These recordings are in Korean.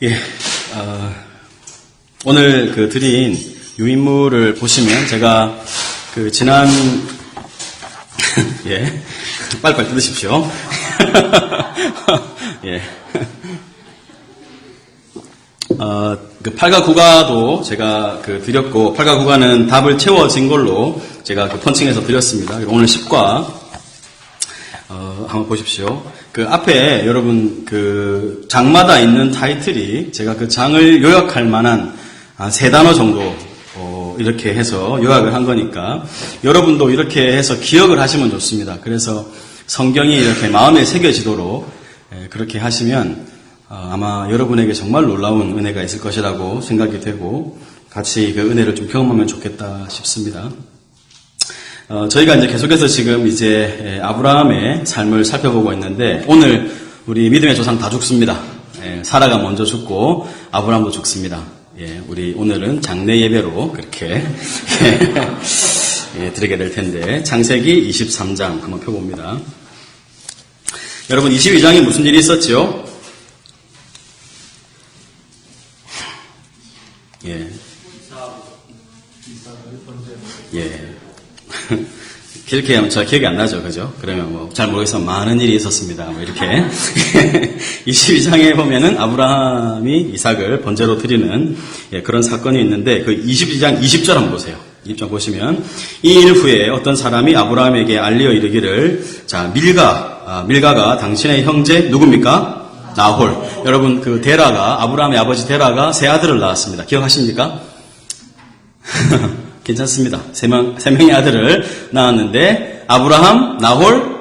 예, 오늘 드린 유인물을 보시면 제가 지난, 예, 빨리빨리 뜯으십시오. 예. 8과 9가도 제가 드렸고, 8과 9가는 답을 채워진 걸로 제가 펀칭해서 드렸습니다. 그리고 오늘 10과, 한번 보십시오. 앞에 여러분 장마다 있는 타이틀이 제가 장을 요약할 만한 3단어 정도 이렇게 해서 요약을 한 거니까 여러분도 이렇게 해서 기억을 하시면 좋습니다. 그래서 성경이 이렇게 마음에 새겨지도록 그렇게 하시면 아마 여러분에게 정말 놀라운 은혜가 있을 것이라고 생각이 되고 같이 그 은혜를 좀 경험하면 좋겠다 싶습니다. 저희가 이제 계속해서 지금 이제 아브라함의 삶을 살펴보고 있는데 오늘 우리 믿음의 조상 다 죽습니다. 사라가 먼저 죽고 아브라함도 죽습니다. 예, 우리 오늘은 장례 예배로 그렇게 드리게 될 텐데 창세기 23장 한번 펴봅니다. 여러분 22장에 무슨 일이 있었죠? 예. 예. 이렇게 하면 저 기억이 안 나죠, 그죠? 그러면 잘 모르겠어 많은 일이 있었습니다. 이렇게 22장에 보면은 아브라함이 이삭을 번제로 드리는 그런 사건이 있는데 22장 20절 한번 보세요. 20장 보시면 이 일 후에 어떤 사람이 아브라함에게 알리어 이르기를 자 밀가가 당신의 형제 누굽니까? 나홀. 여러분 데라가 아브라함의 아버지 데라가 세 아들을 낳았습니다. 기억하십니까? 괜찮습니다. 세 명의 아들을 낳았는데 아브라함, 나홀,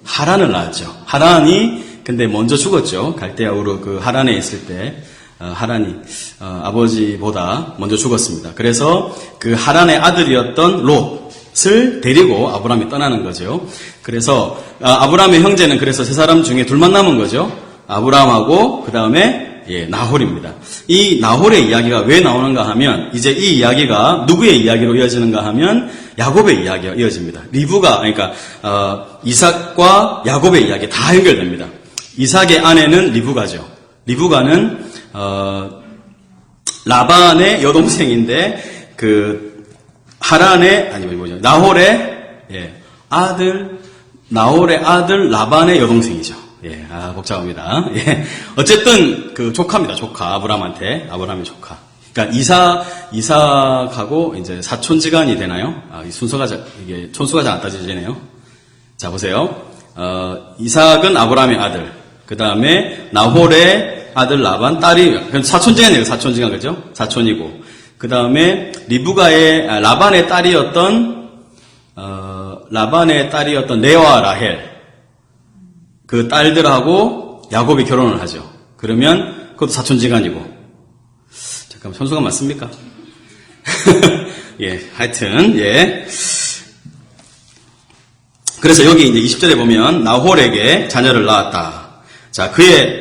하란을 낳았죠. 하란이 근데 먼저 죽었죠. 갈대아 우르 하란에 있을 때 하란이 아버지보다 먼저 죽었습니다. 그래서 하란의 아들이었던 롯을 데리고 아브라함이 떠나는 거죠. 그래서 아브라함의 형제는 그래서 세 사람 중에 둘만 남은 거죠. 아브라함하고 그 다음에 나홀입니다. 이 나홀의 이야기가 왜 나오는가 하면 이제 이 이야기가 누구의 이야기로 이어지는가 하면 야곱의 이야기가 이어집니다. 리브가 그러니까 이삭과 야곱의 이야기 다 연결됩니다. 이삭의 아내는 리브가죠. 리브가는 라반의 여동생인데 나홀의 아들 라반의 여동생이죠. 복잡합니다. 어쨌든 조카입니다. 조카 아브라함의 조카. 그러니까 이삭하고 이제 사촌지간이 되나요? 순서가 이게 촌수가 잘 안 따지지네요. 자 보세요. 이삭은 아브라함의 아들. 그 다음에 나홀의 아들 라반 딸이 사촌지간이에요. 사촌지간 그죠? 사촌이고. 그 다음에 라반의 딸이었던 레아와 라헬. 그 딸들하고 야곱이 결혼을 하죠. 그러면 그것도 사촌지간이고. 잠깐만, 천수가 맞습니까? 하여튼. 그래서 여기 이제 20절에 보면 나홀에게 자녀를 낳았다. 자,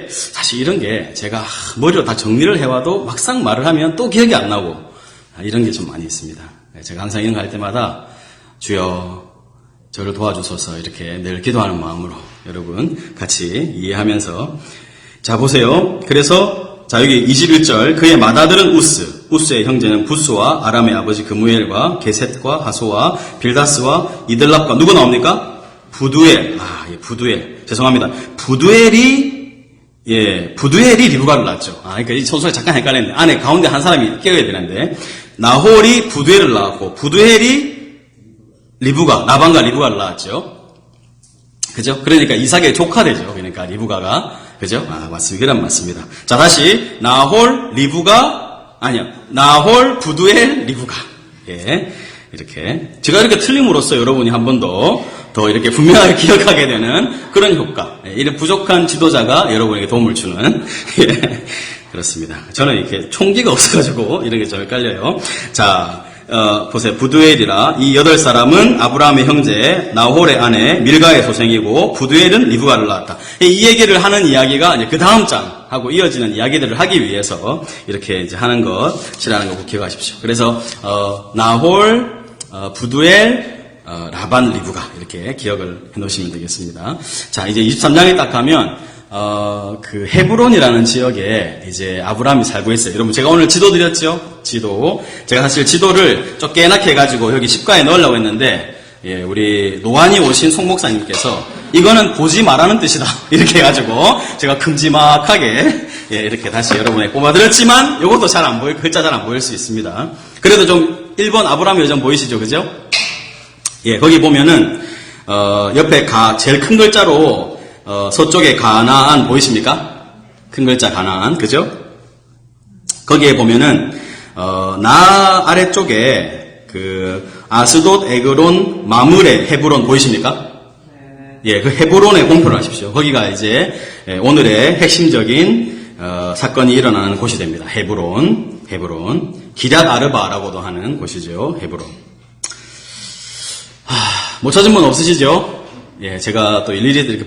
사실 이런 게 제가 머리로 다 정리를 해와도 막상 말을 하면 또 기억이 안 나고 이런 게 좀 많이 있습니다. 제가 항상 이런 거 할 때마다 주여 저를 도와주소서 이렇게 늘 기도하는 마음으로 여러분 같이 이해하면서 자 보세요. 그래서 자 여기 21절 그의 맏아들은 우스의 형제는 부스와 아람의 아버지 그무엘과 게셋과 하소와 빌다스와 이들랍과 누구 나옵니까? 부두엘. 부두엘. 죄송합니다. 부두엘이 리브가를 낳았죠. 그러니까 이 천수가 잠깐 헷갈렸네. 안에 가운데 한 사람이 끼어야 되는데 나홀이 부두엘을 낳았고 부두엘이 라반과 리브가를 낳았죠. 그죠? 그러니까 이삭의 조카 되죠. 그러니까 리브가가. 그죠? 맞습니다. 그럼 맞습니다. 자, 다시. 나홀, 부두엘, 리브가. 이렇게. 제가 이렇게 틀림으로써 여러분이 한 번 더 이렇게 분명하게 기억하게 되는 그런 효과. 이런 부족한 지도자가 여러분에게 도움을 주는. 그렇습니다. 저는 이렇게 총기가 없어가지고 이런 게 좀 헷갈려요. 자. 보세요. 부두엘이라 이 8사람은 아브라함의 형제 나홀의 아내 밀가의 소생이고 부두엘은 리브가를 낳았다. 이 얘기를 하는 이야기가 이제 그 다음 장하고 이어지는 이야기들을 하기 위해서 이렇게 이제 하는 것이라는 거 꼭 기억하십시오. 그래서 나홀, 부두엘, 라반, 리브가 이렇게 기억을 해 놓으시면 되겠습니다. 자, 이제 23장에 딱 가면 그 헤브론이라는 지역에 이제 아브라함이 살고 있어요. 여러분 제가 오늘 지도 드렸죠? 지도. 제가 사실 지도를 쫓겨나게 해가지고 여기 십가에 넣으려고 했는데 예, 우리 노안이 오신 송 목사님께서 이거는 보지 말라는 뜻이다. 이렇게 해가지고 제가 큼지막하게 예, 이렇게 다시 여러분에 뽑아드렸지만 이것도 잘 안 보일, 글자 잘 안 보일 수 있습니다. 그래도 좀 1번 아브라함 여정 보이시죠? 그죠? 예, 거기 보면은 옆에 제일 큰 글자로 서쪽에 가나안 보이십니까? 큰 글자 가나안, 그죠? 거기에 보면은 나 아래쪽에 그 아스돗, 에그론, 마므레, 헤브론 보이십니까? 예, 그 헤브론에 공표를 하십시오. 거기가 이제 오늘의 핵심적인 사건이 일어나는 곳이 됩니다. 헤브론. 기럇 아르바라고도 하는 곳이죠. 헤브론. 못 찾은 분 없으시죠? 예, 제가 또 일일이 이렇게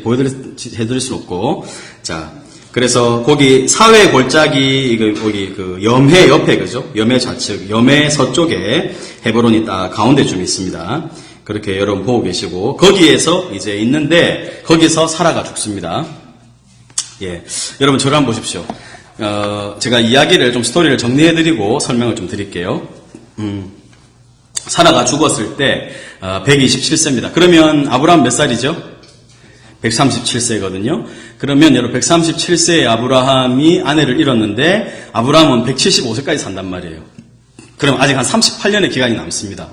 해드릴 수는 없고. 자, 그래서 거기 사회 골짜기, 거기 그 염해 옆에, 그죠? 염해 좌측, 염해 서쪽에 헤브론이 딱 가운데쯤 있습니다. 그렇게 여러분 보고 계시고, 거기에서 이제 있는데, 거기서 사라가 죽습니다. 예. 여러분 저를 한번 보십시오. 제가 이야기를 좀 스토리를 정리해드리고 설명을 좀 드릴게요. 사라가 죽었을 때, 127세입니다. 그러면 아브라함 몇 살이죠? 137세거든요. 그러면 여러분 137세의 아브라함이 아내를 잃었는데, 아브라함은 175세까지 산단 말이에요. 그럼 아직 한 38년의 기간이 남습니다.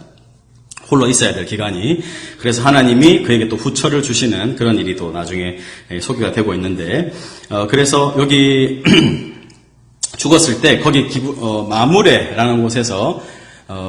홀로 있어야 될 기간이. 그래서 하나님이 그에게 또 후처를 주시는 그런 일이 또 나중에 소개가 되고 있는데, 그래서 여기 죽었을 때 거기 마므레라는 곳에서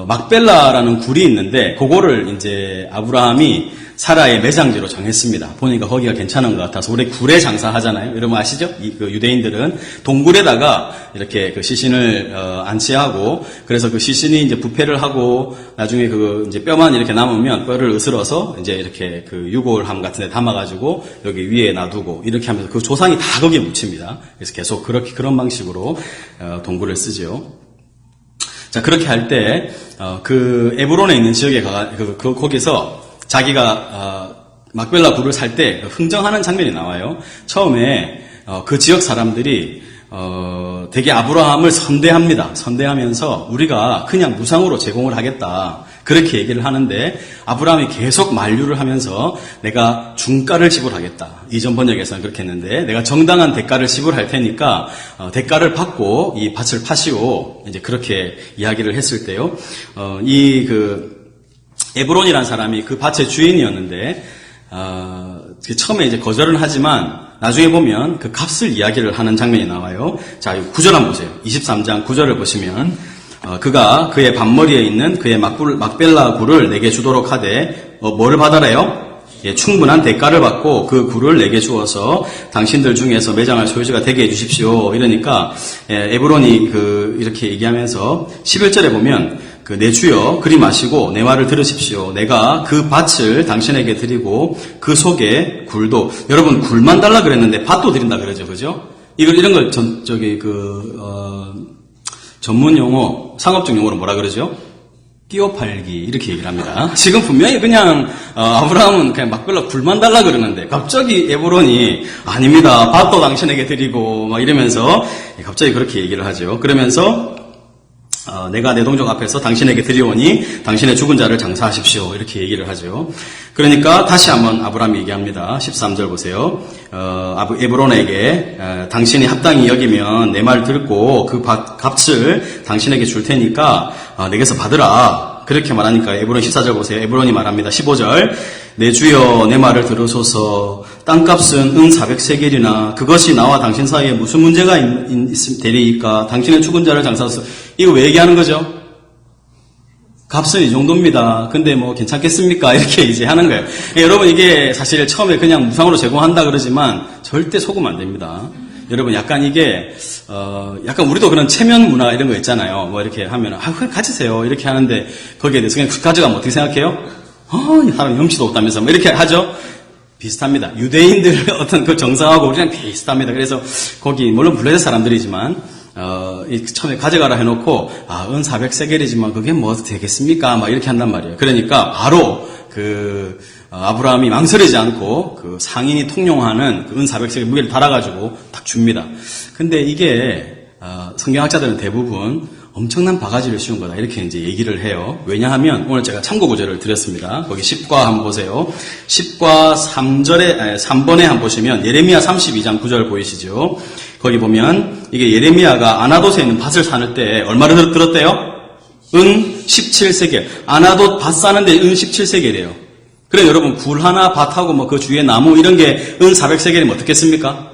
막벨라라는 굴이 있는데 그거를 이제 아브라함이 사라의 매장지로 정했습니다. 보니까 거기가 괜찮은 것 같아서. 우리 굴에 장사하잖아요. 여러분 아시죠? 그 유대인들은 동굴에다가 이렇게 그 시신을 안치하고, 그래서 그 시신이 이제 부패를 하고 나중에 그 이제 뼈만 이렇게 남으면 뼈를 으스러서 이제 이렇게 그 유골함 같은 데 담아가지고 여기 위에 놔두고 이렇게 하면서 그 조상이 다 거기에 묻힙니다. 그래서 계속 그런 방식으로 동굴을 쓰죠. 자, 그렇게 할 때 그 에브론에 있는 지역에 거기서 자기가 막벨라 굴을 살 때 흥정하는 장면이 나와요. 처음에 그 지역 사람들이 되게 아브라함을 선대합니다. 선대하면서 우리가 그냥 무상으로 제공을 하겠다. 그렇게 얘기를 하는데 아브라함이 계속 만류를 하면서 내가 중가를 지불하겠다. 이전 번역에서는 그렇게 했는데 내가 정당한 대가를 지불할 테니까 대가를 받고 이 밭을 파시오. 이제 그렇게 이야기를 했을 때요. 에브론이라는 사람이 그 밭의 주인이었는데, 처음에 이제 거절은 하지만, 나중에 보면 그 값을 이야기를 하는 장면이 나와요. 자, 9절 한번 보세요. 23장 9절을 보시면, 그가 그의 밭머리에 있는 그의 막벨라 굴을 내게 주도록 하되, 뭐를 받아라요? 예, 충분한 대가를 받고 그 굴을 내게 주어서 당신들 중에서 매장할 소유주가 되게 해주십시오. 이러니까, 에브론이 이렇게 얘기하면서 11절에 보면, 내 주여 그리 마시고 내 말을 들으십시오. 내가 그 밭을 당신에게 드리고 그 속에 굴도, 여러분 굴만 달라 그랬는데 밭도 드린다 그러죠. 그죠? 이런 걸 전문 용어, 상업적 용어로 뭐라 그러죠? 끼워 팔기, 이렇게 얘기를 합니다. 지금 분명히 그냥, 아브라함은 그냥 막벨라 굴만 달라 그러는데, 갑자기 에브론이, 아닙니다. 밭도 당신에게 드리고, 막 이러면서, 갑자기 그렇게 얘기를 하죠. 그러면서, 내가 내 동족 앞에서 당신에게 드리오니 당신의 죽은 자를 장사하십시오. 이렇게 얘기를 하죠. 그러니까 다시 한번 아브라함이 얘기합니다. 13절 보세요. 에브론에게 당신이 합당히 여기면 내 말 듣고 그 값을 당신에게 줄 테니까 내게서 받으라. 그렇게 말하니까 에브론 14절 보세요. 에브론이 말합니다. 15절. 내 주여 내 말을 들으소서. 땅값은 은 400세겔이나 그것이 나와 당신 사이에 무슨 문제가 되리이까. 당신의 죽은 자를 장사하소서. 이거 왜 얘기하는 거죠? 값은 이 정도입니다. 근데 뭐 괜찮겠습니까? 이렇게 이제 하는 거예요. 여러분 이게 사실 처음에 그냥 무상으로 제공한다 그러지만 절대 속으면 안 됩니다. 여러분 약간 이게 약간 우리도 그런 체면 문화 이런 거 있잖아요. 뭐 이렇게 하면 그냥 가지세요 이렇게 하는데 거기에 대해서 그냥 가져가면 어떻게 생각해요? 이 사람 염치도 없다면서 뭐 이렇게 하죠. 비슷합니다. 유대인들 어떤 그 정상하고 우리랑 비슷합니다. 그래서 거기 물론 블레셋 사람들이지만 처음에 가져가라 해놓고 은 400세겔이지만 그게 뭐 되겠습니까? 막 이렇게 한단 말이에요. 그러니까 바로 아브라함이 망설이지 않고 그 상인이 통용하는 그 은 400세겔 무게를 달아가지고 딱 줍니다. 근데 이게 성경학자들은 대부분 엄청난 바가지를 씌운 거다 이렇게 이제 얘기를 해요. 왜냐하면 오늘 제가 참고 구절을 드렸습니다. 거기 10과 한번 보세요. 10과 3번에 한번 보시면 예레미야 32장 9절 보이시죠? 거기 보면 이게 예레미야가 아나돗에 있는 밭을 사는 때 얼마를 들었대요? 은 17세겔. 아나돗 밭 사는데 은 17세겔이에요. 그래 여러분 굴 하나 밭하고 뭐 그 주위에 나무 이런 게 은 400세겔이면 어떻겠습니까?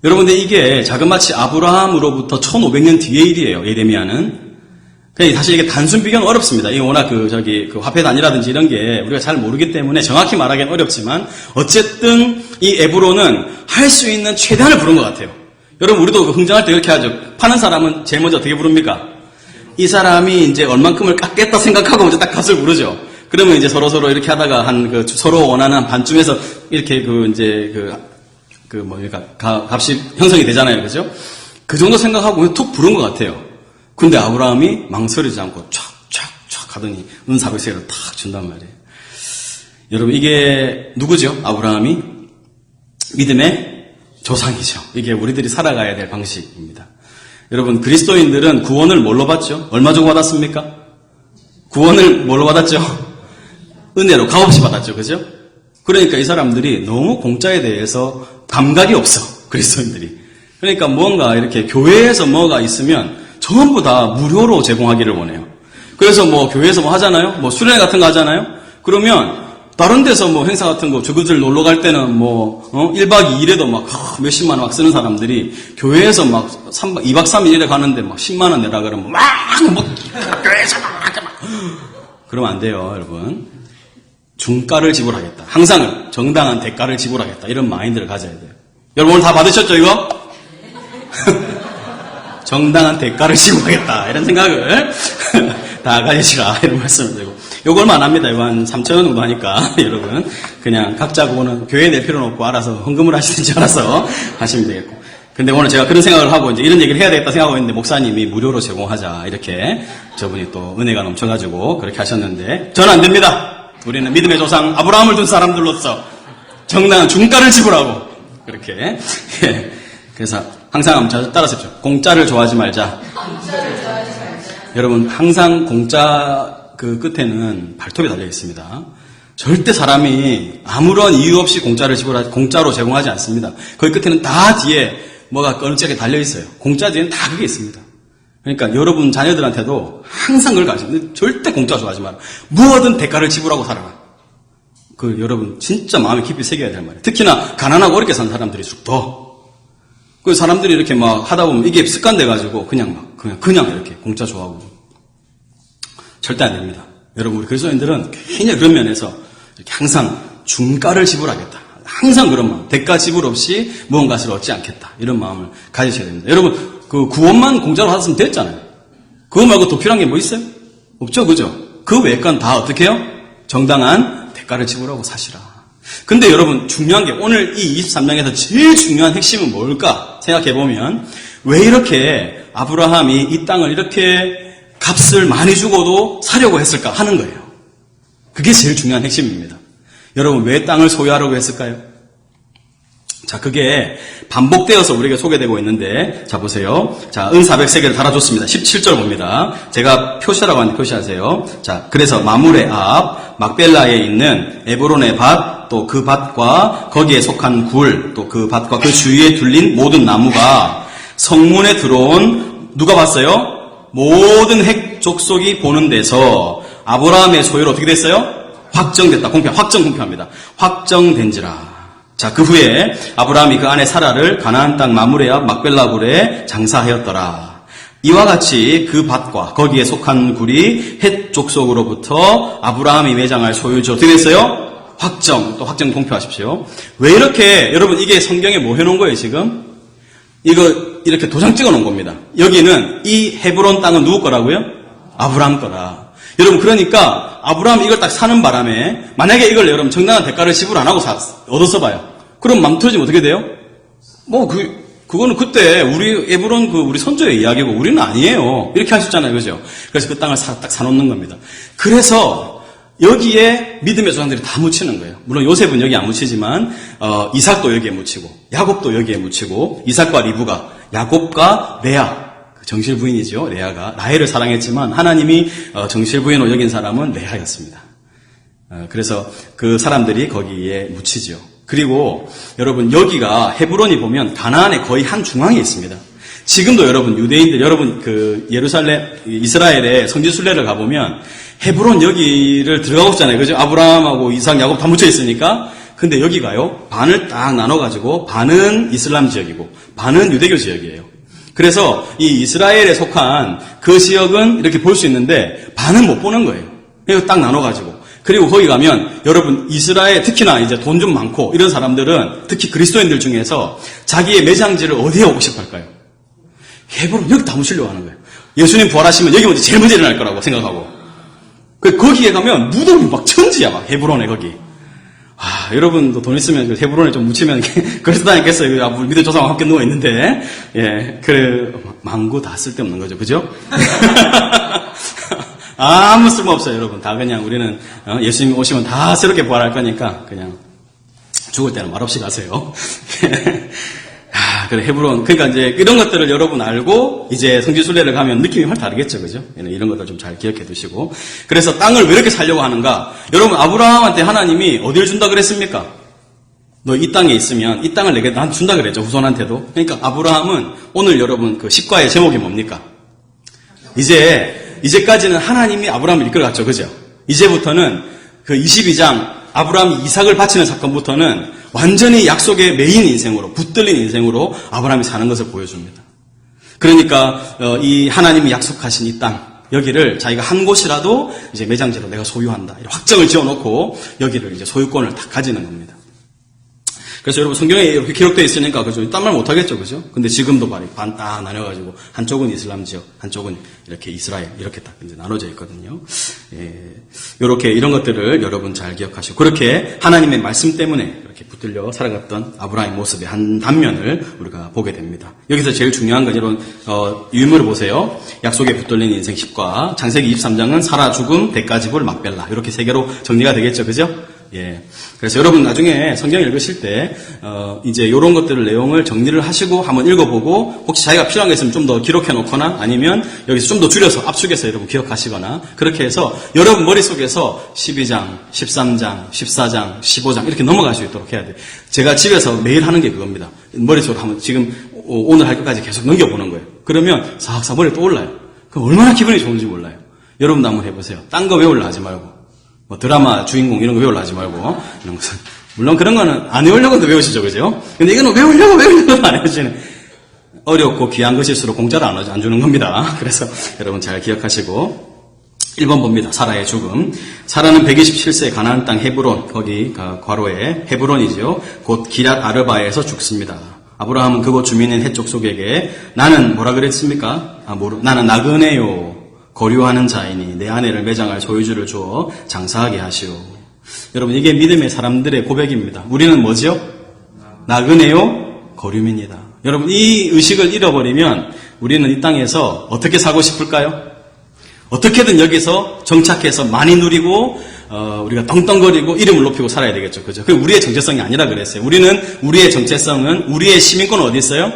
여러분들 이게 자그마치 아브라함으로부터 1500년 뒤의 일이에요. 예레미야는. 그러니까 사실 이게 단순 비교는 어렵습니다. 이게 워낙 그 화폐 단위라든지 이런 게 우리가 잘 모르기 때문에 정확히 말하기는 어렵지만 어쨌든 이 에브론은 할 수 있는 최대한을 부른 것 같아요. 여러분 우리도 그 흥정할 때 이렇게 하죠. 파는 사람은 제일 먼저 어떻게 부릅니까? 이 사람이 이제 얼만큼을 깎겠다 생각하고 이제 딱 값을 부르죠. 그러면 이제 서로 이렇게 하다가 서로 원하는 한 반쯤에서 이렇게 값이 형성이 되잖아요. 그죠? 그 정도 생각하고 툭 부른 것 같아요. 근데 아브라함이 망설이지 않고 촥촥촥 하더니 은 400세겔을 탁 준단 말이에요. 여러분 이게 누구죠? 아브라함이? 믿음의 조상이죠. 이게 우리들이 살아가야 될 방식입니다. 여러분 그리스도인들은 구원을 뭘로 받죠? 얼마 주고 받았습니까? 구원을 뭘로 받았죠? 은혜로 값없이 받았죠. 그죠? 그러니까 이 사람들이 너무 공짜에 대해서 감각이 없어. 그리스도인들이. 그러니까 뭔가 이렇게 교회에서 뭐가 있으면 전부 다 무료로 제공하기를 원해요. 그래서 뭐 교회에서 뭐 하잖아요? 뭐 수련회 같은 거 하잖아요? 그러면 다른 데서 뭐 행사 같은 거 저것들 놀러 갈 때는 1박 2일에도 막 몇십만 원 막 쓰는 사람들이 교회에서 막 2박 3일에 가는데 막 10만 원 내라 그러면 교회에서 막 그러면 안 돼요, 여러분. 중가를 지불하겠다. 항상 정당한 대가를 지불하겠다. 이런 마인드를 가져야 돼요. 여러분 오늘 다 받으셨죠, 이거? 정당한 대가를 지불하겠다. 이런 생각을 다 가지시라. 이런 말씀을 드리고. 요걸만 안 합니다. 이거 한 3,000원 정도 하니까. 여러분. 그냥 각자 그거는 교회에 낼 필요는 없고 알아서 헌금을 하시든지 알아서 하시면 되겠고. 근데 오늘 제가 그런 생각을 하고 이제 이런 얘기를 해야 되겠다 생각하고 있는데 목사님이 무료로 제공하자. 이렇게 저분이 또 은혜가 넘쳐가지고 그렇게 하셨는데 저는 안 됩니다. 우리는 믿음의 조상 아브라함을 둔 사람들로서 정당한 중가를 지불하고 그렇게 그래서 항상 한번 따라하십시오. 공짜를 좋아하지 말자. 여러분 항상 공짜 그 끝에는 발톱이 달려 있습니다. 절대 사람이 아무런 이유 없이 공짜로 제공하지 않습니다. 거기 끝에는 다 뒤에 뭐가 껄쩍하게 달려 있어요. 공짜 뒤에는 다 그게 있습니다. 그러니까 여러분 자녀들한테도 항상 그걸 가르쳐요. 절대 공짜 좋아하지 마라. 무엇든 대가를 지불하고 살아라. 여러분 진짜 마음에 깊이 새겨야 될 말이에요. 특히나 가난하고 어렵게 사는 사람들일수록 더. 그 사람들이 이렇게 막 하다 보면 이게 습관돼가지고 그냥 이렇게 공짜 좋아하고. 절대 안 됩니다. 여러분 우리 그리스도인들은 굉장히 그런 면에서 이렇게 항상 중가를 지불하겠다. 항상 그런 마음. 대가 지불 없이 무언가를 얻지 않겠다. 이런 마음을 가지셔야 됩니다. 여러분 그 구원만 공짜로 받았으면 됐잖아요. 그거 말고 더 필요한 게 뭐 있어요? 없죠, 그죠? 그 외의 건 다 어떻게 해요? 정당한 대가를 지불하고 사시라. 근데 여러분 중요한 게 오늘 이 23장에서 제일 중요한 핵심은 뭘까 생각해보면 왜 이렇게 아브라함이 이 땅을 이렇게 값을 많이 주고도 사려고 했을까 하는 거예요. 그게 제일 중요한 핵심입니다. 여러분 왜 땅을 소유하려고 했을까요? 자, 그게 반복되어서 우리에게 소개되고 있는데, 자, 보세요. 자, 은 400세겔을 달아줬습니다. 17절 봅니다. 제가 표시라고 하는데 표시하세요. 자, 그래서 마물의 앞, 막벨라에 있는 에브론의 밭, 또 그 밭과 거기에 속한 굴, 또 그 밭과 그 주위에 둘린 모든 나무가 성문에 들어온, 누가 봤어요? 모든 핵 족속이 보는 데서 아브라함의 소유로 어떻게 됐어요? 확정됐다. 확정 공표합니다. 확정된지라. 자, 그 후에 아브라함이 그 아내 사라를 가나안 땅 마므레 앞 막벨라 굴에 장사하였더라. 이와 같이 그 밭과 거기에 속한 굴이 헷 족속으로부터 아브라함이 매장할 소유죠. 어떻게 됐어요? 확정. 또 확정 공표하십시오. 왜 이렇게 여러분 이게 성경에 뭐 해놓은 거예요 지금? 이거 이렇게 도장 찍어놓은 겁니다. 여기는 이 헤브론 땅은 누구 거라고요? 아브라함 거라. 여러분 그러니까 아브라함 이걸 딱 사는 바람에 만약에 이걸 여러분 정당한 대가를 지불 안 하고 얻어서 봐요. 그럼 맘 틀어지면 어떻게 돼요? 그거는 그때 우리 에브론 우리 선조의 이야기고 우리는 아니에요. 이렇게 하셨잖아요. 그죠? 그래서 그 땅을 딱 사놓는 겁니다. 그래서 여기에 믿음의 조상들이 다 묻히는 거예요. 물론 요셉은 여기 안 묻히지만 이삭도 여기에 묻히고 야곱도 여기에 묻히고 이삭과 리브가 야곱과 레아 정실 부인이죠. 레아가 라헬을 사랑했지만 하나님이 정실 부인으로 여긴 사람은 레아였습니다. 그래서 그 사람들이 거기에 묻히죠. 그리고 여러분 여기가 헤브론이 보면 가나안의 거의 한 중앙에 있습니다. 지금도 여러분 유대인들 여러분 그 예루살렘 이스라엘의 성지 순례를 가보면 헤브론 여기를 들어가고 있잖아요. 그죠? 아브라함하고 이삭 야곱 다 묻혀 있으니까. 근데 여기가요 반을 딱 나눠가지고 반은 이슬람 지역이고 반은 유대교 지역이에요. 그래서 이 이스라엘에 속한 그 지역은 이렇게 볼 수 있는데 반은 못 보는 거예요. 이거 딱 나눠가지고. 그리고 거기 가면 여러분 이스라엘 특히나 이제 돈 좀 많고 이런 사람들은 특히 그리스도인들 중에서 자기의 매장지를 어디에 오고 싶어 할까요? 헤브론 여기 다 묻히려고 하는 거예요. 예수님 부활하시면 여기 먼저 제일 먼저 일어날 거라고 생각하고 거기에 가면 무덤이 막 천지야 막 헤브론에 거기. 여러분도 돈 있으면 헤브론에 좀 묻히면 그래서 다니겠어요. 믿음 조상과 함께 누워 있는데 망고 다 쓸데없는 거죠, 그죠? 아무 쓸모 없어요, 여러분. 다 그냥 우리는 예수님 오시면 다 새롭게 부활할 거니까 그냥 죽을 때는 말없이 가세요. 그래 헤브론 그러니까 이제 이런 것들을 여러분 알고 이제 성지순례를 가면 느낌이 훨 다르겠죠, 그죠? 이런 것들 좀 잘 기억해 두시고. 그래서 땅을 왜 이렇게 살려고 하는가? 여러분 아브라함한테 하나님이 어디를 준다 그랬습니까? 너 이 땅에 있으면 이 땅을 내게 나한테 준다 그랬죠, 후손한테도. 그러니까 아브라함은 오늘 여러분 그 십과의 제목이 뭡니까? 이제까지는 하나님이 아브라함을 이끌어갔죠, 그죠? 이제부터는 그 22장 아브라함이 이삭을 바치는 사건부터는 완전히 약속의 메인 인생으로 붙들린 인생으로 아브라함이 사는 것을 보여줍니다. 그러니까 이 하나님이 약속하신 이 땅 여기를 자기가 한 곳이라도 이제 매장지로 내가 소유한다 이런 확정을 지어놓고 여기를 이제 소유권을 다 가지는 겁니다. 그래서 여러분 성경에 이렇게 기록되어 있으니까 그죠? 딴 말 못하겠죠, 그죠? 근데 지금도 반 딱 나뉘어가지고 한쪽은 이슬람 지역, 한쪽은 이렇게 이스라엘 이렇게 딱 이제 나눠져 있거든요. 이렇게 이런 것들을 여러분 잘 기억하시고 그렇게 하나님의 말씀 때문에 이렇게 붙들려 살아갔던 아브라함의 모습의 한 단면을 우리가 보게 됩니다. 여기서 제일 중요한 건 여러분 유물을 보세요. 약속에 붙들린 인생 10과 창세기 23장은 사라 죽음 대가지불 막벨라 이렇게 세 개로 정리가 되겠죠, 그죠? 그래서 여러분 나중에 성경 읽으실 때, 이제 요런 것들을 내용을 정리를 하시고 한번 읽어보고, 혹시 자기가 필요한 게 있으면 좀 더 기록해 놓거나, 아니면 여기서 좀 더 줄여서 압축해서 여러분 기억하시거나, 그렇게 해서 여러분 머릿속에서 12장, 13장, 14장, 15장 이렇게 넘어갈 수 있도록 해야 돼요. 제가 집에서 매일 하는 게 그겁니다. 머릿속으로 한번 지금 오늘 할 것까지 계속 넘겨보는 거예요. 그러면 싹싹 머리에 떠올라요. 그럼 얼마나 기분이 좋은지 몰라요. 여러분도 한번 해보세요. 딴 거 외우려 하지 말고. 드라마 주인공 이런 거 외우려 하지 말고 이런 것은 물론 그런 거는 안 외우려고도 외우시죠, 그죠? 근데 이거는 외우려고 안 해주시는 어렵고 귀한 것일수록 공짜로 안 주는 겁니다. 그래서 여러분 잘 기억하시고 1번 봅니다. 사라의 죽음. 사라는 127세 가나안 땅 헤브론 거기 괄호에 헤브론이죠. 곧 기랏 아르바에서 죽습니다. 아브라함은 그곳 주민인 헷 족속에게 나는 뭐라 그랬습니까? 나는 나그네요. 거류하는 자이니 내 아내를 매장할 소유주를 주어 장사하게 하시오. 여러분 이게 믿음의 사람들의 고백입니다. 우리는 뭐지요? 나그네요 거류입니다. 여러분 이 의식을 잃어버리면 우리는 이 땅에서 어떻게 살고 싶을까요? 어떻게든 여기서 정착해서 많이 누리고 우리가 떵떵거리고 이름을 높이고 살아야 되겠죠, 그죠? 그게 우리의 정체성이 아니라 그랬어요. 우리의 정체성은 우리의 시민권은 어디 있어요?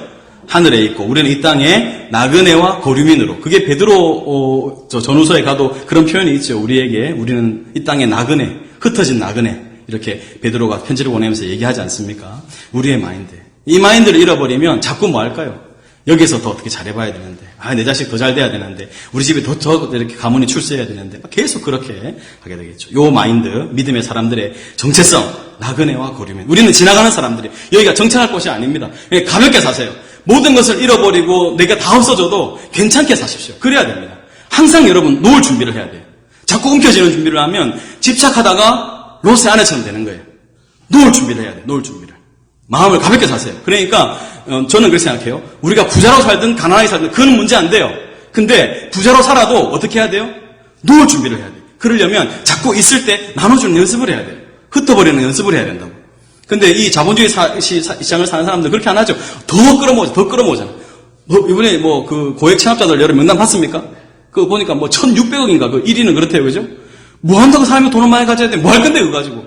하늘에 있고 우리는 이 땅에 나그네와 거류민으로. 그게 베드로 전후서에 가도 그런 표현이 있죠. 우리는 이 땅에 나그네, 흩어진 나그네 이렇게 베드로가 편지를 보내면서 얘기하지 않습니까? 우리의 마인드. 이 마인드를 잃어버리면 자꾸 뭐 할까요? 여기서 더 어떻게 잘해봐야 되는데, 내 자식 더 잘 돼야 되는데, 우리 집에 더 이렇게 가문이 출세해야 되는데, 계속 그렇게 하게 되겠죠. 요 마인드, 믿음의 사람들의 정체성, 나그네와 거류민. 우리는 지나가는 사람들이 여기가 정착할 곳이 아닙니다. 가볍게 사세요. 모든 것을 잃어버리고 내가 다 없어져도 괜찮게 사십시오. 그래야 됩니다. 항상 여러분 놓을 준비를 해야 돼요. 자꾸 움켜쥐는 준비를 하면 집착하다가 롯의 아내처럼 되는 거예요. 놓을 준비를 해야 돼요. 놓을 준비를. 마음을 가볍게 사세요. 그러니까 저는 그렇게 생각해요. 우리가 부자로 살든 가난하게 살든 그건 문제 안 돼요. 근데 부자로 살아도 어떻게 해야 돼요? 놓을 준비를 해야 돼요. 그러려면 자꾸 있을 때 나눠주는 연습을 해야 돼요. 흩어버리는 연습을 해야 된다고. 근데 이 자본주의 시장을 사는 사람들 그렇게 안 하죠. 더 끌어모으잖아. 이번에 그 고액 체납자들 여러 명단 봤습니까? 그거 보니까 1,600억인가, 1위는 그렇대요, 그죠? 뭐 한다고 사람이 돈을 많이 가져야 돼? 뭐 할 건데, 그거 가지고.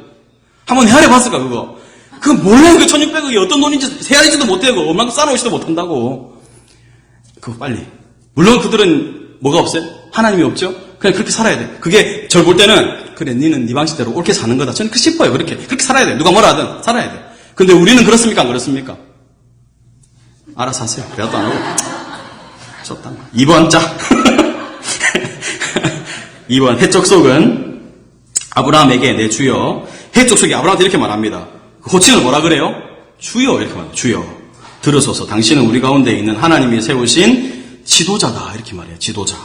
한번 헤아려 봤을까, 그거? 그거 몰래 그 1600억이 어떤 돈인지 헤아리지도 못하고, 얼마나 쌓아놓지도 못한다고. 그거 빨리. 물론 그들은 뭐가 없어요? 하나님이 없죠? 그냥 그렇게 살아야 돼. 그게 절 볼 때는, 그래, 니는 네 방식대로 옳게 사는 거다. 저는 그 싶어요, 그렇게. 그렇게 살아야 돼. 누가 뭐라 하든 살아야 돼. 근데 우리는 그렇습니까? 안 그렇습니까? 알아서 하세요. 대답도 안 하고. 좋다. 2번 자. 2번 해적 속은 아브라함에게 내 주여. 해적 속이 아브라함한테 이렇게 말합니다. 호칭을 뭐라 그래요? 주여 이렇게 말해요. 주여. 들으소서. 당신은 우리 가운데 있는 하나님이 세우신 지도자다. 이렇게 말해요. 지도자.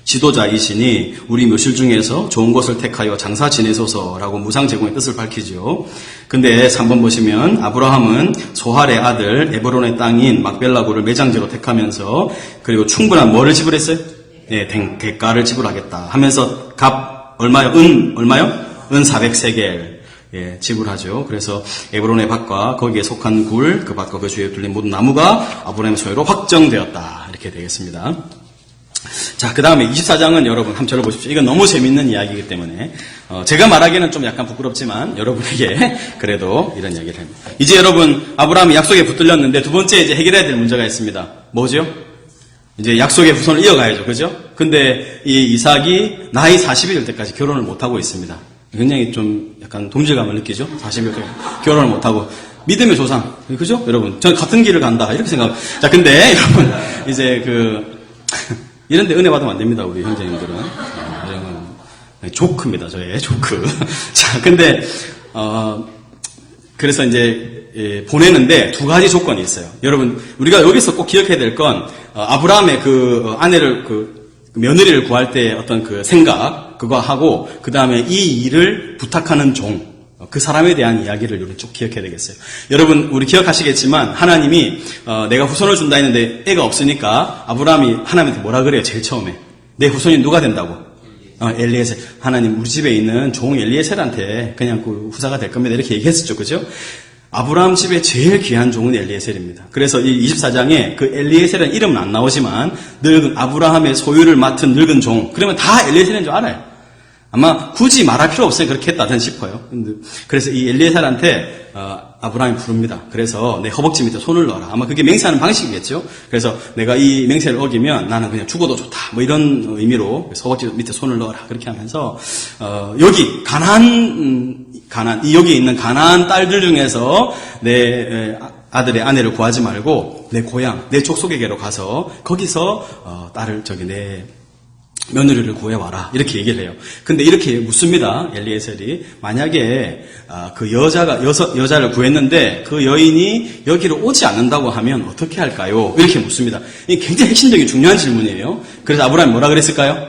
지도자이시니 우리 묘실 중에서 좋은 곳을 택하여 장사 지내소서라고 무상 제공의 뜻을 밝히죠. 근데 3번 보시면 아브라함은 소할의 아들 에브론의 땅인 막벨라고를 매장지로 택하면서 그리고 충분한 뭐를 지불했어요? 네, 대가를 지불하겠다 하면서 값 얼마요? 얼마요? 은 400세겔 예, 지불하죠. 그래서 에브론의 밭과 거기에 속한 굴, 그 밭과 그 주위에 둘린 모든 나무가 아브라함의 소유로 확정되었다. 이렇게 되겠습니다. 자, 그 다음에 24장은 여러분 한번 들어보십시오. 이건 너무 재밌는 이야기이기 때문에 제가 말하기는 좀 약간 부끄럽지만 여러분에게 그래도 이런 이야기를 합니다. 이제 여러분 아브라함이 약속에 붙들렸는데 두 번째 이제 해결해야 될 문제가 있습니다. 뭐죠? 이제 약속의 후손을 이어가야죠. 그죠? 근데 이 이삭이 나이 40이 될 때까지 결혼을 못하고 있습니다. 굉장히 좀 약간 동질감을 느끼죠? 40일 때 결혼을 못하고. 믿음의 조상. 그죠? 여러분. 전 같은 길을 간다. 이렇게 생각. 자, 근데 여러분, 이제 이런데 은혜 받으면 안 됩니다. 우리 형제님들은. 조크입니다. 저의 조크. 자, 근데, 그래서 이제, 보내는데 두 가지 조건이 있어요. 여러분, 우리가 여기서 꼭 기억해야 될 건, 아브라함의 아내를, 며느리를 구할 때 어떤 그 생각, 그거 하고, 그 다음에 이 일을 부탁하는 종, 그 사람에 대한 이야기를 우리 쭉 기억해야 되겠어요. 여러분, 우리 기억하시겠지만, 하나님이, 내가 후손을 준다 했는데 애가 없으니까, 아브라함이 하나님한테 뭐라 그래요, 제일 처음에. 내 후손이 누가 된다고? 엘리에셀. 하나님, 우리 집에 있는 종 엘리에셀한테 그냥 그 후사가 될 겁니다. 이렇게 얘기했었죠. 그죠? 아브라함 집에 제일 귀한 종은 엘리에셀입니다. 그래서 이 24장에 그 엘리에셀은 이름은 안 나오지만, 늙은, 아브라함의 소유를 맡은 늙은 종. 그러면 다 엘리에셀인 줄 알아요. 아마 굳이 말할 필요 없어요. 그렇게 했다 싶어요. 그래서 이 엘리에셀한테 아브라함이 부릅니다. 그래서 내 허벅지 밑에 손을 넣어라. 아마 그게 맹세하는 방식이겠죠. 그래서 내가 이 맹세를 어기면 나는 그냥 죽어도 좋다. 뭐 이런 의미로 허벅지 밑에 손을 넣어라. 그렇게 하면서 여기 여기 있는 가나안 딸들 중에서 내 아들의 아내를 구하지 말고 내 고향, 내 족속에게로 가서 거기서 딸을 내 며느리를 구해와라. 이렇게 얘기를 해요. 근데 이렇게 묻습니다. 엘리에셀이. 만약에, 그 여자를 구했는데 그 여인이 여기로 오지 않는다고 하면 어떻게 할까요? 이렇게 묻습니다. 이게 굉장히 핵심적인 중요한 질문이에요. 그래서 아브라함이 뭐라 그랬을까요?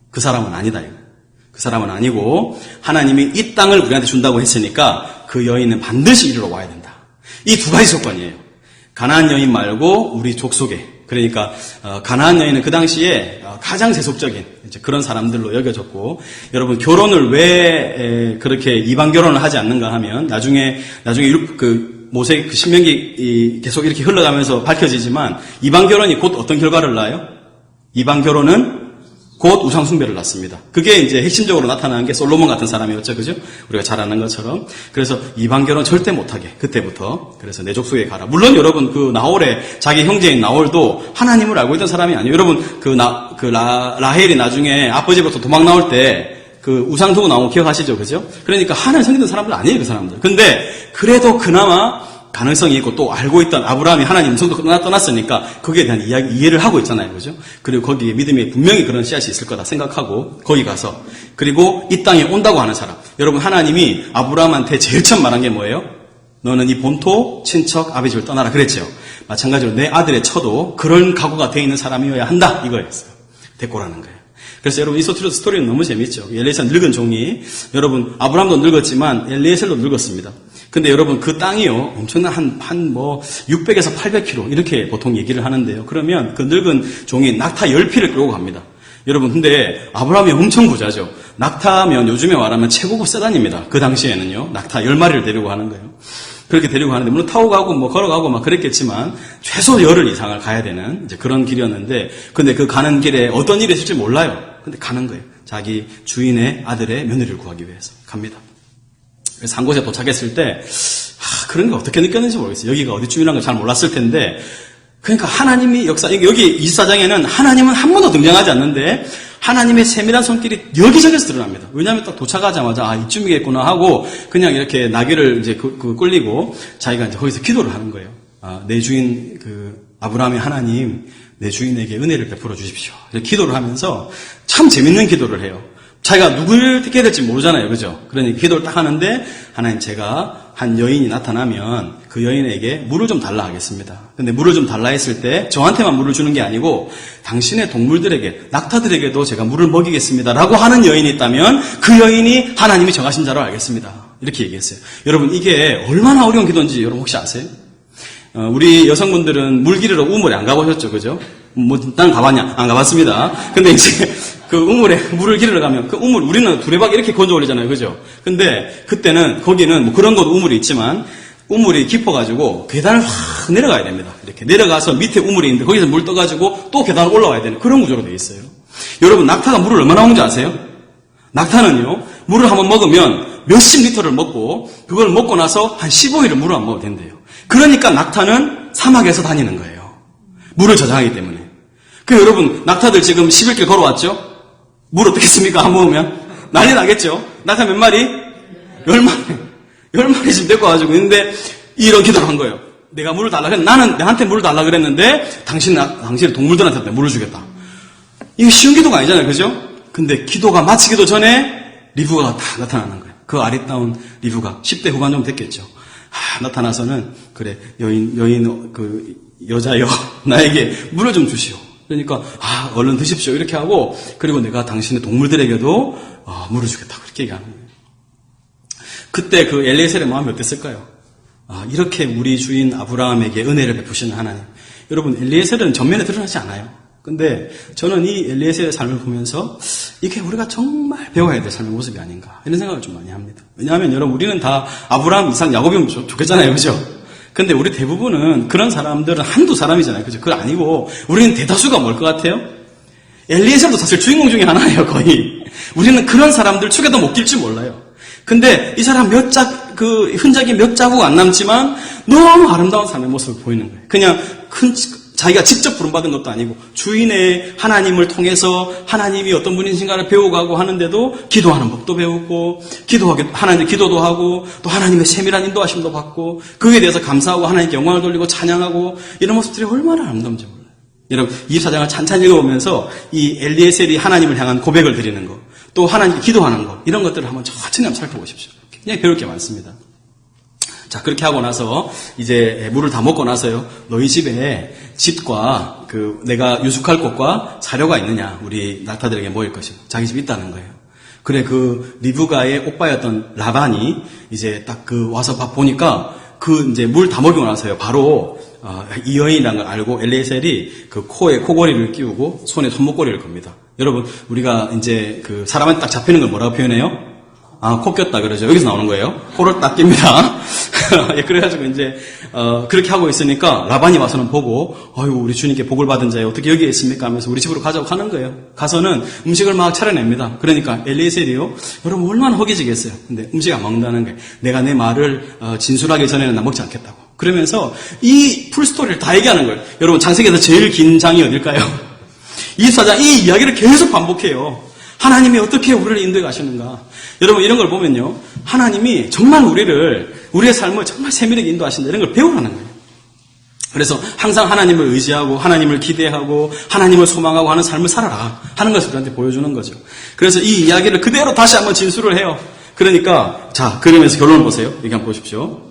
그 사람은 아니다. 그 사람은 아니고 하나님이 이 땅을 우리한테 준다고 했으니까 그 여인은 반드시 이리로 와야 된다. 이 두 가지 조건이에요. 가나안 여인 말고 우리 족속에. 그러니까 가나안 여인은 그 당시에 가장 세속적인 이제 그런 사람들로 여겨졌고, 여러분 결혼을 왜 그렇게 이방 결혼을 하지 않는가 하면 나중에 모세 신명기 계속 이렇게 흘러가면서 밝혀지지만 이방 결혼이 곧 어떤 결과를 낳아요? 이방 결혼은 곧 우상숭배를 낳습니다. 그게 이제 핵심적으로 나타나는 게 솔로몬 같은 사람이었죠. 그죠? 우리가 잘 아는 것처럼. 그래서 이방 결혼 절대 못하게. 그때부터. 그래서 내 족속에 가라. 물론 여러분 나홀의 자기 형제인 나홀도 하나님을 알고 있던 사람이 아니에요. 여러분 라헬이 나중에 아버지부터 도망 나올 때 그 우상 두고 나온 거 기억하시죠? 그죠? 그러니까 하나님 섬기던 사람들 아니에요. 그 사람들. 근데 그래도 그나마 가능성이 있고 또 알고 있던 아브라함이 하나님 음성도 떠났으니까 거기에 대한 이해를 하고 있잖아요. 그죠? 그리고 거기에 믿음에 분명히 그런 씨앗이 있을 거다 생각하고 거기 가서, 그리고 이 땅에 온다고 하는 사람. 여러분 하나님이 아브라함한테 제일 처음 말한 게 뭐예요? 너는 이 본토, 친척, 아비 집을 떠나라 그랬죠. 마찬가지로 내 아들의 처도 그런 각오가 돼 있는 사람이어야 한다 이거였어요. 데꼬라는 거예요. 그래서 여러분 이 스토리는 너무 재밌죠. 엘리에셀 늙은 종이, 여러분 아브라함도 늙었지만 엘리에셀도 늙었습니다. 근데 여러분 그 땅이요 엄청난 한 600에서 800km 이렇게 보통 얘기를 하는데요. 그러면 그 늙은 종이 낙타 10피를 끌고 갑니다. 여러분 근데 아브라함이 엄청 부자죠. 낙타면 요즘에 말하면 최고급 세단입니다. 그 당시에는요. 낙타 10마리를 데리고 가는 거예요. 그렇게 데리고 가는데 물론 타고 가고 뭐 걸어가고 막 그랬겠지만 최소 열흘 이상을 가야 되는 이제 그런 길이었는데, 근데 그 가는 길에 어떤 일이 있을지 몰라요. 근데 가는 거예요. 자기 주인의 아들의 며느리를 구하기 위해서 갑니다. 그래서 한 곳에 도착했을 때 그런 게 어떻게 느꼈는지 모르겠어요. 여기가 어디쯤이라는 걸 잘 몰랐을 텐데 그러니까 하나님이 여기 24장에는 하나님은 한 번도 등장하지 않는데 하나님의 세밀한 손길이 여기저기서 드러납니다. 왜냐하면 딱 도착하자마자 이쯤이겠구나 하고 그냥 이렇게 나귀를 이제 끌리고 자기가 이제 거기서 기도를 하는 거예요. 내 주인 아브라함의 하나님, 내 주인에게 은혜를 베풀어 주십시오. 이렇게 기도를 하면서 참 재밌는 기도를 해요. 자기가 누구를 택해야 될지 모르잖아요. 그죠? 그러니 기도를 딱 하는데 하나님 제가 한 여인이 나타나면 그 여인에게 물을 좀 달라 하겠습니다. 근데 물을 좀 달라 했을 때 저한테만 물을 주는 게 아니고 당신의 동물들에게, 낙타들에게도 제가 물을 먹이겠습니다. 라고 하는 여인이 있다면 그 여인이 하나님이 정하신 자로 알겠습니다. 이렇게 얘기했어요. 여러분 이게 얼마나 어려운 기도인지 여러분 혹시 아세요? 우리 여성분들은 물 기르러 우물에 안 가보셨죠? 그죠? 난 가봤냐? 안 가봤습니다. 근데 이제 그 우물에 물을 기르러 가면 그 우물 우리는 두레박 이렇게 건져 올리잖아요. 그죠? 근데 그때는 거기는 뭐 그런 것도 우물이 있지만 우물이 깊어가지고 계단을 확 내려가야 됩니다. 이렇게 내려가서 밑에 우물이 있는데 거기서 물 떠가지고 또 계단을 올라와야 되는 그런 구조로 되어 있어요. 여러분 낙타가 물을 얼마나 먹는지 아세요? 낙타는요 물을 한번 먹으면 몇십 리터를 먹고 그걸 먹고 나서 한 15일을 물을 안 먹어도 된대요. 그러니까 낙타는 사막에서 다니는 거예요. 물을 저장하기 때문에. 여러분 낙타들 지금 11길 걸어왔죠? 물 어떻게 씁니까? 안 먹으면? 난리 나겠죠? 낙타 몇 마리? 10마리. 10마리 지금 데리고 와가지고 있는데 이런 기도를 한 거예요. 내가 물을 달라 그랬는데 나는 나한테 물을 달라 그랬는데 당신 동물들한테 물을 주겠다. 이게 쉬운 기도가 아니잖아요. 그죠? 근데 기도가 마치기도 전에 리브가 다 나타나는 거예요. 그 아리따운 리브가 10대 후반 정도 됐겠죠. 나타나서는 그래 여인 여자여 나에게 물을 좀 주시오. 그러니까 얼른 드십시오 이렇게 하고 그리고 내가 당신의 동물들에게도 물을 주겠다고 이렇게 얘기하는 거예요. 그때 그 엘리에셀의 마음이 어땠을까요? 이렇게 우리 주인 아브라함에게 은혜를 베푸시는 하나님. 여러분 엘리에셀은 전면에 드러나지 않아요. 근데 저는 이 엘리에셀의 삶을 보면서 이게 우리가 정말 배워야 될 삶의 모습이 아닌가 이런 생각을 좀 많이 합니다. 왜냐하면 여러분 우리는 다 아브라함, 이삭, 야곱이면 좋겠잖아요. 그죠? 근데 우리 대부분은 그런 사람들은 한두 사람이잖아요. 그죠? 그거 아니고 우리는 대다수가 뭘 것 같아요? 엘리에셀도 사실 주인공 중에 하나예요. 거의. 우리는 그런 사람들 축에도 못 낄 줄 몰라요. 근데 이 사람 흔적이 몇 자국 안 남지만 너무 아름다운 삶의 모습을 보이는 거예요. 그냥 자기가 직접 부름받은 것도 아니고 주인의 하나님을 통해서 하나님이 어떤 분이신가를 배워가고 하는데도 기도하는 법도 배우고 하나님 기도도 하고 또 하나님의 세밀한 인도하심도 받고 그에 대해서 감사하고 하나님께 영광을 돌리고 찬양하고 이런 모습들이 얼마나 아름다운지 몰라요. 여러분 24장을 찬찬히 읽어보면서 이 엘리에셀이 하나님을 향한 고백을 드리는 것 또 하나님께 기도하는 것 이런 것들을 한번 천천히 한번 살펴보십시오. 굉장히 배울 게 많습니다. 자, 그렇게 하고 나서, 이제, 물을 다 먹고 나서요, 너희 집에 집과, 내가 유숙할 곳과 사료가 있느냐, 우리 낙타들에게 모일 것이고, 자기 집에 있다는 거예요. 그래, 리브가의 오빠였던 라반이, 이제 딱 와서 보니까, 이제 물 다 먹이고 나서요, 바로, 이 여인이라는 걸 알고 엘리에셀이 코에 코걸이를 끼우고, 손에 손목걸이를 겁니다. 여러분, 우리가 이제 사람한테 딱 잡히는 걸 뭐라고 표현해요? 코 꼈다 그러죠. 여기서 나오는 거예요. 코를 딱 낍니다. 예, 그래가지고 이제, 그렇게 하고 있으니까 라반이 와서는 보고, 우리 주님께 복을 받은 자에 어떻게 여기에 있습니까? 하면서 우리 집으로 가자고 하는 거예요. 가서는 음식을 막 차려냅니다. 그러니까 엘리에셀이요. 여러분 얼마나 허기지겠어요. 근데 음식 안 먹는다는 거예요. 내가 내 말을 진술하기 전에는 나 먹지 않겠다고. 그러면서 이 풀스토리를 다 얘기하는 거예요. 여러분 창세기에서 제일 긴 장이 어딜까요? 24장 이 이야기를 계속 반복해요. 하나님이 어떻게 우리를 인도해 가시는가. 여러분 이런 걸 보면요. 하나님이 정말 우리의 삶을 정말 세밀하게 인도하신다. 이런 걸 배우라는 거예요. 그래서 항상 하나님을 의지하고 하나님을 기대하고 하나님을 소망하고 하는 삶을 살아라 하는 것을 우리한테 보여주는 거죠. 그래서 이 이야기를 그대로 다시 한번 진술을 해요. 그러니까 자 그러면서 결론을 보세요. 여기 한번 보십시오.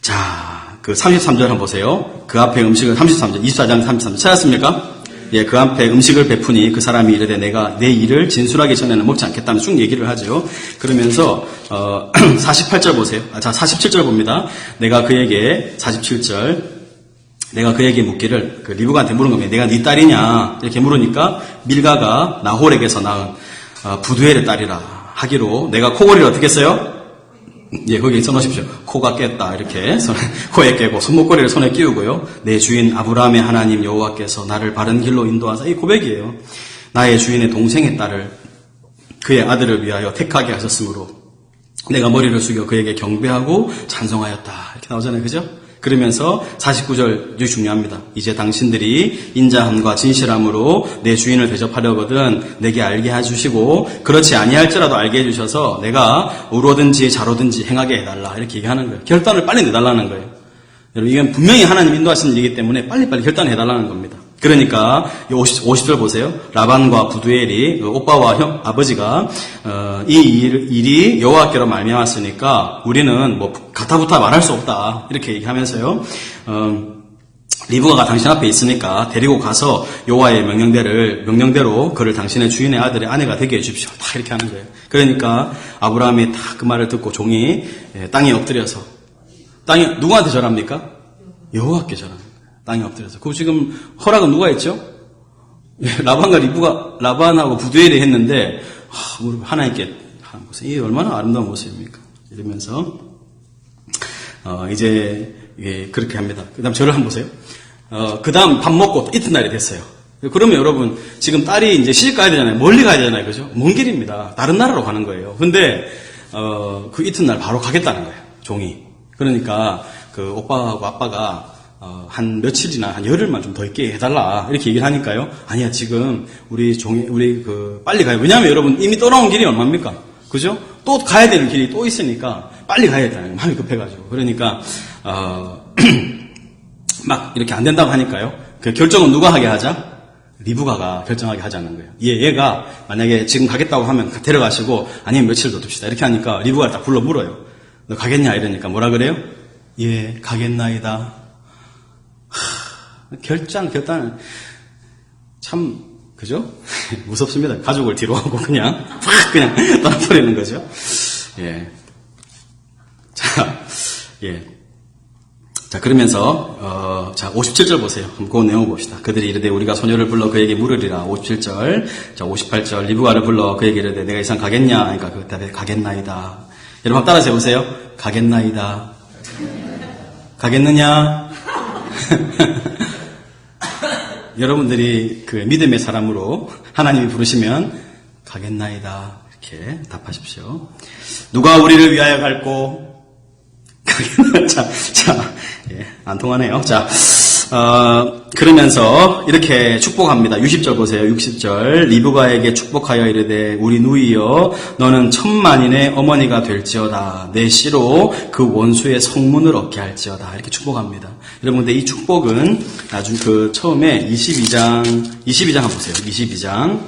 자 33절 한번 보세요. 그 앞에 음식을 33절 24장 33절 찾았습니까? 예, 그 앞에 음식을 베푸니 그 사람이 이르되 내가 내 일을 진술하기 전에는 먹지 않겠다는 쭉 얘기를 하죠. 그러면서 48절 보세요. 자 47절 봅니다. 내가 그에게 47절 내가 그에게 묻기를 리브가한테 물은 겁니다. 내가 네 딸이냐 이렇게 물으니까 밀가가 나홀에게서 낳은 부두엘의 딸이라 하기로 내가 코걸이를 어떻게 했어요? 예, 거기 써놓으십시오. 코가 깼다. 이렇게 코에 깨고 손목걸이를 손에 끼우고요. 내 주인 아브라함의 하나님 여호와께서 나를 바른 길로 인도하사 이 고백이에요. 나의 주인의 동생의 딸을 그의 아들을 위하여 택하게 하셨으므로 내가 머리를 숙여 그에게 경배하고 찬송하였다. 이렇게 나오잖아요. 그죠? 그러면서 49절 중요합니다. 이제 당신들이 인자함과 진실함으로 내 주인을 대접하려거든 내게 알게 해주시고 그렇지 아니할지라도 알게 해주셔서 내가 우로든지 좌로든지 행하게 해달라. 이렇게 얘기하는 거예요. 결단을 빨리 내달라는 거예요. 여러분 이건 분명히 하나님 인도하시는 일이기 때문에 빨리빨리 결단해달라는 겁니다. 그러니까 50절 보세요. 라반과 부두엘이 오빠와 아버지가 이 일이 여호와께로 말미암았으니까 우리는 뭐 가타부타 말할 수 없다 이렇게 얘기하면서요. 리브가가 당신 앞에 있으니까 데리고 가서 여호와의 명령대로 그를 당신의 주인의 아들의 아내가 되게 해주십시오. 다 이렇게 하는 거예요. 그러니까 아브라함이 다 그 말을 듣고 종이 땅에 엎드려서 누구한테 절합니까? 여호와께 절합니다. 땅에 엎드려서. 그 지금 허락은 누가 했죠? 라반과 라반하고 부두엘이 했는데, 하나님께, 이게 얼마나 아름다운 모습입니까? 이러면서, 이제, 그렇게 합니다. 그 다음 저를 한번 보세요. 그 다음 밥 먹고 이튿날이 됐어요. 그러면 여러분, 지금 딸이 이제 시집 가야 되잖아요. 멀리 가야 되잖아요. 그죠? 먼 길입니다. 다른 나라로 가는 거예요. 근데, 그 이튿날 바로 가겠다는 거예요. 종이. 그러니까, 그 오빠하고 아빠가, 한 며칠이나 한 열흘만 좀 더 있게 해달라 이렇게 얘기를 하니까요. 아니야 지금 우리 빨리 가요. 왜냐하면 여러분 이미 떠나온 길이 얼마입니까? 그죠? 또 가야 되는 길이 또 있으니까 빨리 가야겠다는 거예요. 마음이 급해가지고 그러니까 막 이렇게 안 된다고 하니까요. 그 결정은 누가 하게 하자? 리브가가 결정하게 하자는 거예요. 얘가 만약에 지금 가겠다고 하면 데려가시고 아니면 며칠 더 둡시다 이렇게 하니까 리브가를 딱 불러 물어요. 너 가겠냐 이러니까 뭐라 그래요? 예 가겠나이다. 결단은 참 그죠? 무섭습니다. 가족을 뒤로 하고 그냥 떠나버리는 거죠. 예. 자 그러면서 57절 보세요. 한번 그 내용 봅시다. 그들이 이르되 우리가 소녀를 불러 그에게 물으리라. 57절. 자 58절 리브가를 불러 그에게 이르되 내가 이상 가겠냐? 그러니까 그 답에 가겠나이다. 여러분 한번 따라서 해보세요. 가겠나이다. 가겠느냐? 여러분들이 그 믿음의 사람으로 하나님이 부르시면 가겠나이다 이렇게 답하십시오. 누가 우리를 위하여 갈고 가겠나? 안 통하네요. 그러면서 이렇게 축복합니다. 60절 보세요. 60절 리브가에게 축복하여 이르되 우리 누이여 너는 천만인의 어머니가 될지어다. 내 씨로 그 원수의 성문을 얻게 할지어다. 이렇게 축복합니다. 여러분 근데 이 축복은 나중 처음에 22장 한번 보세요. 22장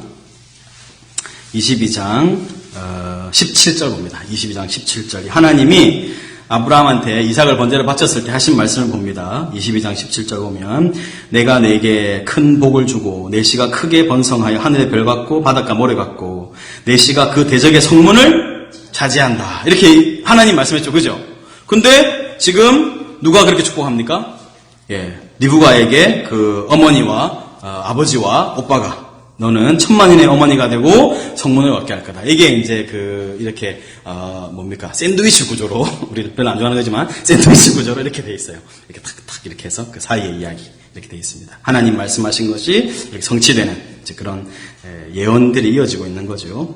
17절 봅니다. 22장 17절 하나님이 아브라함한테 이삭을 번제로 바쳤을 때 하신 말씀을 봅니다. 22장 17절 보면 내가 내게 큰 복을 주고 내 씨가 크게 번성하여 하늘의 별 같고 바닷가 모래 같고 내 씨가 그 대적의 성문을 차지한다. 이렇게 하나님 말씀했죠. 그죠? 근데 지금 누가 그렇게 축복합니까? 리브가에게 그 어머니와 아버지와 오빠가 너는 천만인의 어머니가 되고 성문을 얻게 할 거다. 이게 이제 이렇게 샌드위치 구조로 우리 별로 안 좋아하는 거지만 샌드위치 구조로 이렇게 돼 있어요. 이렇게 탁탁 이렇게 해서 그 사이의 이야기 이렇게 돼 있습니다. 하나님 말씀하신 것이 이렇게 성취되는 이제 그런 예언들이 이어지고 있는 거죠.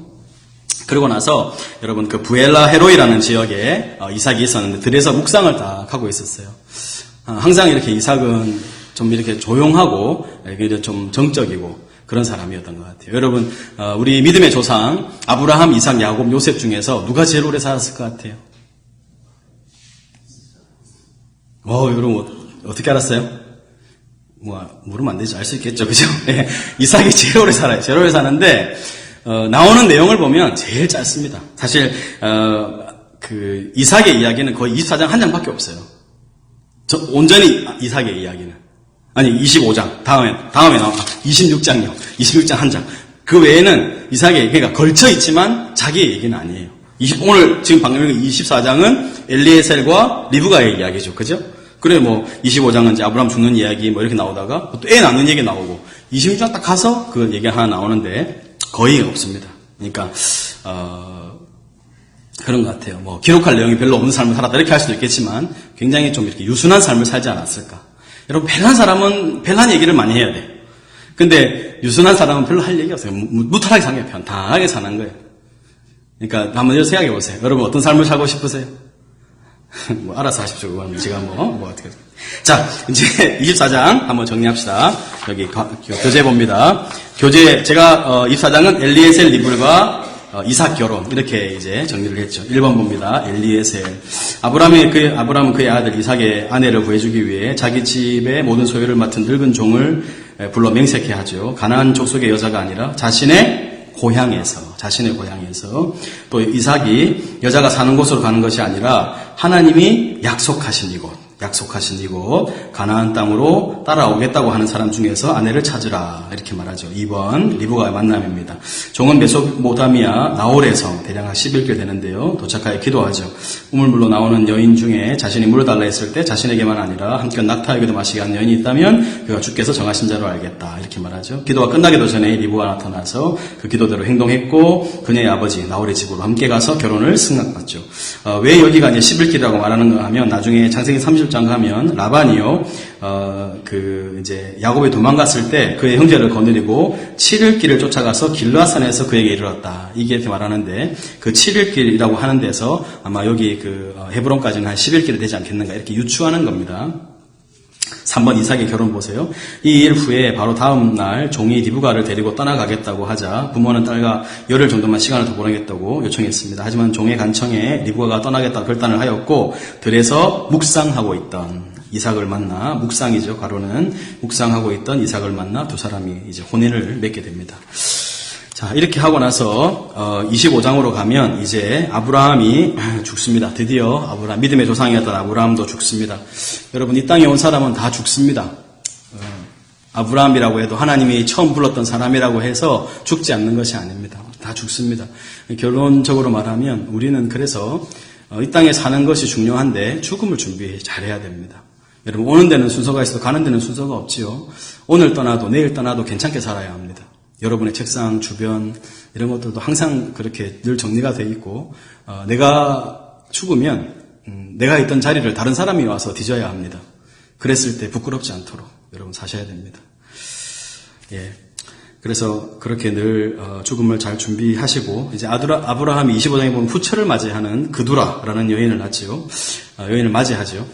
그러고 나서 여러분 그 부엘라 헤로이라는 지역에 이삭이 있었는데 들에서 묵상을 딱 하고 있었어요. 항상 이렇게 이삭은 좀 이렇게 조용하고 이렇게 좀 정적이고 그런 사람이었던 것 같아요. 여러분, 우리 믿음의 조상 아브라함, 이삭, 야곱, 요셉 중에서 누가 제일 오래 살았을 것 같아요? 여러분 어떻게 알았어요? 물으면 안 되죠. 알 수 있겠죠, 그죠? 이삭이 제일 오래 살아요. 제일 오래 사는데 나오는 내용을 보면 제일 짧습니다. 사실 그 이삭의 이야기는 거의 24장 한 장밖에 없어요. 온전히 이삭의 이야기는. 아니 25장 다음에 나와 26장이요. 26장 한 장. 그 외에는 이삭의 얘기가 걸쳐 있지만 자기의 얘기는 아니에요. 오늘 지금 방금 24장은 엘리에셀과 리브가의 이야기죠. 그죠? 그래 25장은 이제 아브라함 죽는 이야기 이렇게 나오다가 또 애 낳는 얘기 나오고 26장 딱 가서 그 얘기가 하나 나오는데 거의 없습니다. 그러니까 그런 것 같아요. 기록할 내용이 별로 없는 삶을 살았다 이렇게 할 수도 있겠지만 굉장히 좀 이렇게 유순한 삶을 살지 않았을까. 여러분 벨한 사람은 벨한 얘기를 많이 해야 돼. 근데 유순한 사람은 별로 할 얘기 없어요. 무탈하게 사는 게 편안하게 사는 거예요. 그러니까 한번 생각해 보세요. 여러분 어떤 삶을 살고 싶으세요? 뭐 알아서 하십시오. 그건 제가 뭐 어떻게. 자, 이제 24장 한번 정리합시다. 여기 교재 봅니다. 교재 제가 24장은 엘리에셀 리블과 이삭 결혼 이렇게 이제 정리를 했죠. 1번 봅니다. 엘리에셀. 아브라함은 그의 아들 이삭의 아내를 구해주기 위해 자기 집의 모든 소유를 맡은 늙은 종을 불러 맹세케 하죠. 가나안 족속의 여자가 아니라 자신의 고향에서 또 이삭이 여자가 사는 곳으로 가는 것이 아니라 하나님이 약속하신 이곳 가나안 땅으로 따라오겠다고 하는 사람 중에서 아내를 찾으라 이렇게 말하죠. 2번 리브가의 만남입니다. 종은 메소포타미아 나홀에서 대략 한 11길 되는데요. 도착하여 기도하죠. 우물물로 나오는 여인 중에 자신이 물을 달라 했을 때 자신에게만 아니라 한껏 낙타에게도 마시게 한 여인이 있다면 그가 주께서 정하신 자로 알겠다 이렇게 말하죠. 기도가 끝나기도 전에 리브가 나타나서 그 기도대로 행동했고 그녀의 아버지 나홀의 집으로 함께 가서 결혼을 승낙받죠. 왜 여기가 이제 11길이라고 말하는가 하면 나중에 창세기 30장 가면 라반이요, 이제 야곱이 도망갔을 때 그의 형제를 거느리고 7일 길을 쫓아가서 길르앗산에서 그에게 이르렀다. 이게 이렇게 말하는데 그 7일 길이라고 하는 데서 아마 여기 헤브론까지는 한 10일 길이 되지 않겠는가 이렇게 유추하는 겁니다. 3번 이삭의 결혼 보세요. 이 일 후에 바로 다음 날 종이 리브가를 데리고 떠나가겠다고 하자 부모는 딸과 열흘 정도만 시간을 더 보내겠다고 요청했습니다. 하지만 종의 간청에 리브가가 떠나겠다고 결단을 하였고 들에서 묵상하고 있던 이삭을 만나 묵상이죠. 가로는 묵상하고 있던 이삭을 만나 두 사람이 이제 혼인을 맺게 됩니다. 자, 이렇게 하고 나서 25장으로 가면 이제 아브라함이 죽습니다. 드디어 믿음의 조상이었던 아브라함도 죽습니다. 여러분 이 땅에 온 사람은 다 죽습니다. 아브라함이라고 해도 하나님이 처음 불렀던 사람이라고 해서 죽지 않는 것이 아닙니다. 다 죽습니다. 결론적으로 말하면 우리는 그래서 이 땅에 사는 것이 중요한데 죽음을 준비 잘해야 됩니다. 여러분 오는 데는 순서가 있어도 가는 데는 순서가 없지요. 오늘 떠나도 내일 떠나도 괜찮게 살아야 합니다. 여러분의 책상 주변 이런 것들도 항상 그렇게 늘 정리가 돼 있고 내가 죽으면 내가 있던 자리를 다른 사람이 와서 뒤져야 합니다. 그랬을 때 부끄럽지 않도록 여러분 사셔야 됩니다. 예. 그래서 그렇게 늘 죽음을 잘 준비하시고 이제 아브라함이 25장에 보면 후처를 맞이하는 그두라라는 여인을 낳지요. 여인을 맞이하죠.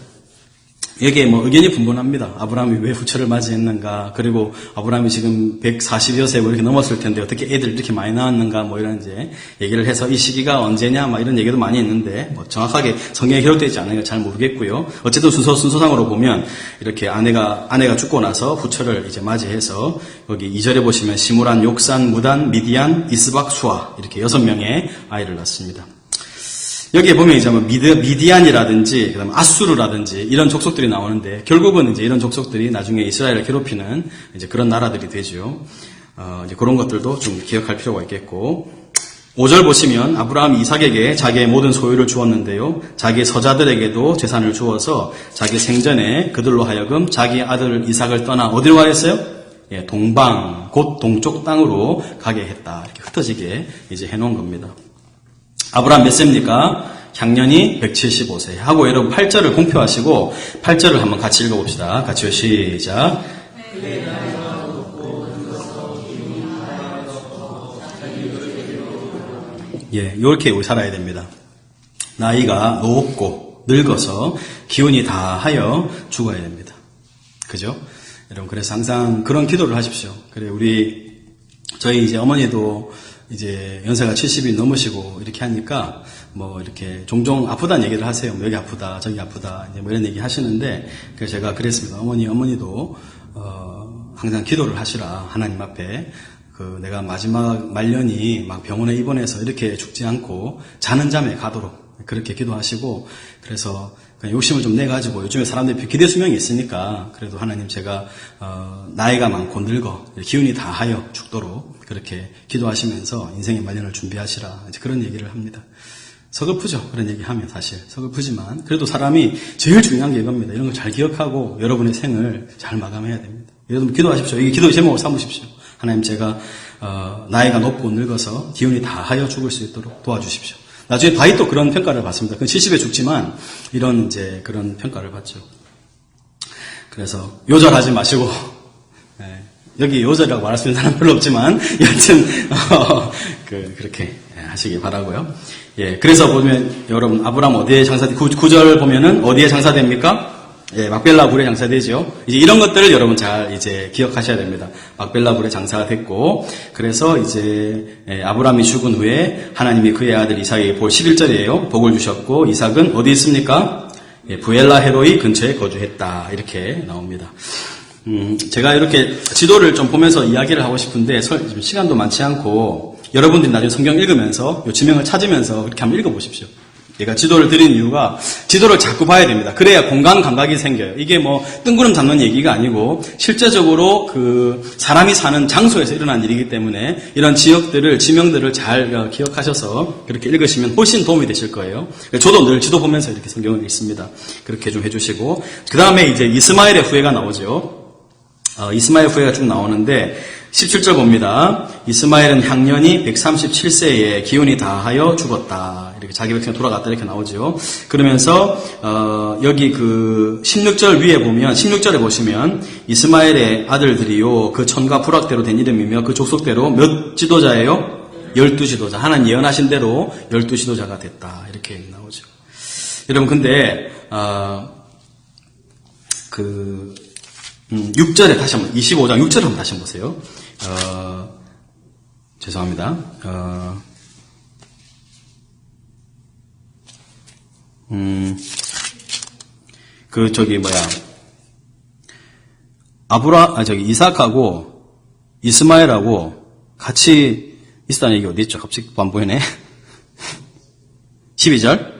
여기에 의견이 분분합니다. 아브라함이 왜 후처를 맞이했는가, 그리고 아브라함이 지금 140여 세 이렇게 넘었을 텐데 어떻게 애들 이렇게 많이 낳았는가, 이런 이제 얘기를 해서 이 시기가 언제냐, 이런 얘기도 많이 있는데, 정확하게 성경에 기록되어 있지 않으니까 잘 모르겠고요. 어쨌든 순서상으로 보면 이렇게 아내가 죽고 나서 후처를 이제 맞이해서 여기 2절에 보시면 시므란, 욕산, 무단, 미디안, 이스박, 수아 이렇게 6명의 아이를 낳습니다. 여기에 보면 이제 미디안이라든지, 그다음 아수르라든지 이런 족속들이 나오는데 결국은 이제 이런 족속들이 나중에 이스라엘을 괴롭히는 이제 그런 나라들이 되죠. 이제 그런 것들도 좀 기억할 필요가 있겠고. 5절 보시면 아브라함이 이삭에게 자기의 모든 소유를 주었는데요. 자기 서자들에게도 재산을 주어서 자기 생전에 그들로 하여금 자기 아들 이삭을 떠나 어디로 가겠어요? 예, 동방, 곧 동쪽 땅으로 가게 했다. 이렇게 흩어지게 이제 해놓은 겁니다. 아브라함 몇 세입니까? 향년이 175세. 하고 여러분 8절을 공표하시고 8절을 한번 같이 읽어봅시다. 같이요. 시작. 예, 이렇게 우리 살아야 됩니다. 나이가 높고 늙어서 기운이 다하여 죽어야 됩니다. 그죠? 여러분 그래서 항상 그런 기도를 하십시오. 그래 저희 이제 어머니도 이제 연세가 70이 넘으시고 이렇게 하니까 이렇게 종종 아프다는 얘기를 하세요. 여기 아프다, 저기 아프다, 이제 이런 얘기 하시는데, 그래서 제가 그랬습니다. 어머니도, 항상 기도를 하시라. 하나님 앞에. 내가 마지막 말년이 막 병원에 입원해서 이렇게 죽지 않고 자는 잠에 가도록 그렇게 기도하시고, 그래서 그냥 욕심을 좀 내가지고 요즘에 사람들이 기대 수명이 있으니까 그래도 하나님 제가 나이가 많고 늙어 기운이 다하여 죽도록 그렇게 기도하시면서 인생의 말년을 준비하시라 이제 그런 얘기를 합니다. 서글프죠. 그런 얘기하면 사실 서글프지만 그래도 사람이 제일 중요한 게 이겁니다. 이런 걸 잘 기억하고 여러분의 생을 잘 마감해야 됩니다. 여러분 기도하십시오. 이 기도의 제목을 삼으십시오. 하나님 제가 나이가 높고 늙어서 기운이 다하여 죽을 수 있도록 도와주십시오. 나중에 다윗도 그런 평가를 받습니다. 그 70에 죽지만 이런 이제 그런 평가를 받죠. 그래서 요절하지 마시고 여기 요절이라고 말할 수 있는 사람 별로 없지만, 여하튼, 그렇게 하시기 바라고요. 예, 그래서 보면, 여러분, 아브라함 어디에 장사돼, 9절 보면은 어디에 장사됩니까? 예, 막벨라 굴에 장사되죠. 이제 이런 것들을 여러분 잘 이제 기억하셔야 됩니다. 막벨라 굴에 장사가 됐고, 그래서 이제, 아브라함이 죽은 후에 하나님이 그의 아들 이삭에게 볼 11절이에요. 복을 주셨고, 이삭은 어디 있습니까? 예, 부엘라 헤로이 근처에 거주했다. 이렇게 나옵니다. 제가 이렇게 지도를 좀 보면서 이야기를 하고 싶은데, 지금 시간도 많지 않고, 여러분들이 나중에 성경 읽으면서, 요 지명을 찾으면서 그렇게 한번 읽어보십시오. 얘가 지도를 드린 이유가, 지도를 자꾸 봐야 됩니다. 그래야 공간 감각이 생겨요. 이게 뭐, 뜬구름 잡는 얘기가 아니고, 실제적으로 사람이 사는 장소에서 일어난 일이기 때문에, 이런 지역들을, 지명들을 잘 기억하셔서, 그렇게 읽으시면 훨씬 도움이 되실 거예요. 저도 늘 지도 보면서 이렇게 성경을 읽습니다. 그렇게 좀 해주시고, 그 다음에 이제 이스마엘의 후예가 나오죠. 이스마엘 후예가 쭉 나오는데 17절 봅니다. 이스마엘은 향년이 137세에 기운이 다하여 죽었다. 이렇게 자기 백성이 돌아갔다 이렇게 나오죠. 그러면서 여기 16절 위에 보면 16절에 보시면 이스마엘의 아들들이요 그 천가 부락대로 된 이름이며 그 족속대로 몇 지도자예요? 12지도자. 하나님 예언하신 대로 12지도자가 됐다. 이렇게 나오죠. 여러분 근데 6절에 다시 한번, 25장 6절을 한번 다시 한번 보세요. 죄송합니다. 이삭하고 이스마엘하고 같이 있었다는 얘기 어디 있죠? 갑자기 안 보이네. 12절.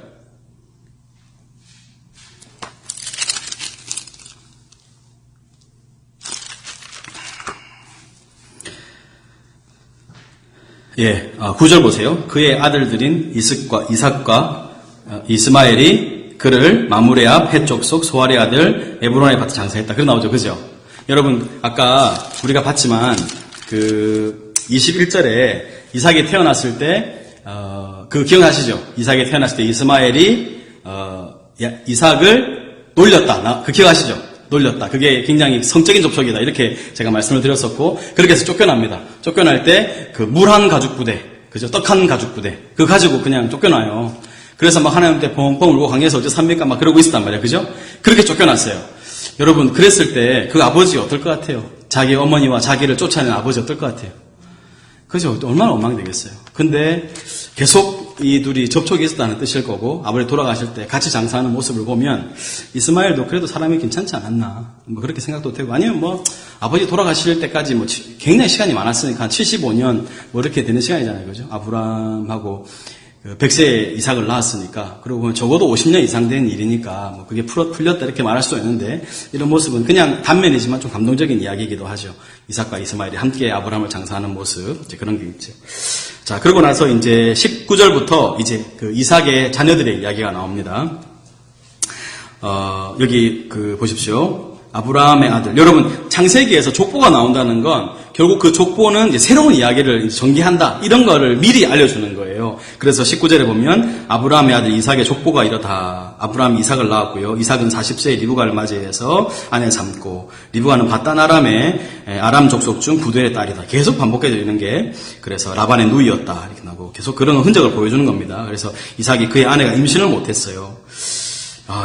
예, 9절 보세요. 그의 아들들인 이삭과 이스마엘이 그를 마므레 앞 해쪽 속 소알의 아들 에브론의 밭에 장사했다. 그래 나오죠, 그죠? 여러분 아까 우리가 봤지만 21절에 이삭이 태어났을 때 기억나시죠? 이삭이 태어났을 때 이스마엘이 이삭을 놀렸다. 기억하시죠? 놀렸다. 그게 굉장히 성적인 접촉이다. 이렇게 제가 말씀을 드렸었고, 그렇게 해서 쫓겨납니다. 쫓겨날 때, 물 한 가죽 부대, 그죠? 떡 한 가죽 부대. 그거 가지고 그냥 쫓겨나요. 그래서 막 하나님한테 펑펑 울고 광야에서 어째 삽니까? 막 그러고 있었단 말이에요. 그죠? 그렇게 쫓겨났어요. 여러분, 그랬을 때 그 아버지 어떨 것 같아요? 자기 어머니와 자기를 쫓아낸 아버지 어떨 것 같아요? 그죠? 얼마나 원망되겠어요. 근데 계속 이 둘이 접촉이 있었다는 뜻일 거고, 아버지 돌아가실 때 같이 장사하는 모습을 보면, 이스마엘도 그래도 사람이 괜찮지 않았나. 뭐 그렇게 생각도 되고, 아니면 아버지 돌아가실 때까지 굉장히 시간이 많았으니까, 한 75년 뭐 이렇게 되는 시간이잖아요. 그죠? 아브라함하고 100세에 이삭을 낳았으니까, 그리고 적어도 50년 이상 된 일이니까, 그게 풀렸다 이렇게 말할 수도 있는데, 이런 모습은 그냥 단면이지만 좀 감동적인 이야기이기도 하죠. 이삭과 이스마엘이 함께 아브라함을 장사하는 모습, 이제 그런 게 있죠. 자, 그러고 나서 이제 19절부터 이제 이삭의 자녀들의 이야기가 나옵니다. 여기 보십시오. 아브라함의 아들. 여러분, 창세기에서 족보가 나온다는 건 결국 그 족보는 이제 새로운 이야기를 전개한다. 이런 거를 미리 알려주는 거예요. 그래서 19절에 보면 아브라함의 아들 이삭의 족보가 이렇다. 아브라함이 이삭을 낳았고요. 이삭은 40세에 리브가를 맞이해서 아내 삼고, 리브가는 바단 아람의 아람 족속 중 부두엘의 딸이다. 계속 반복해져 있는 게, 그래서 라반의 누이였다. 이렇게 나오고 계속 그런 흔적을 보여주는 겁니다. 그래서 이삭이 그의 아내가 임신을 못했어요.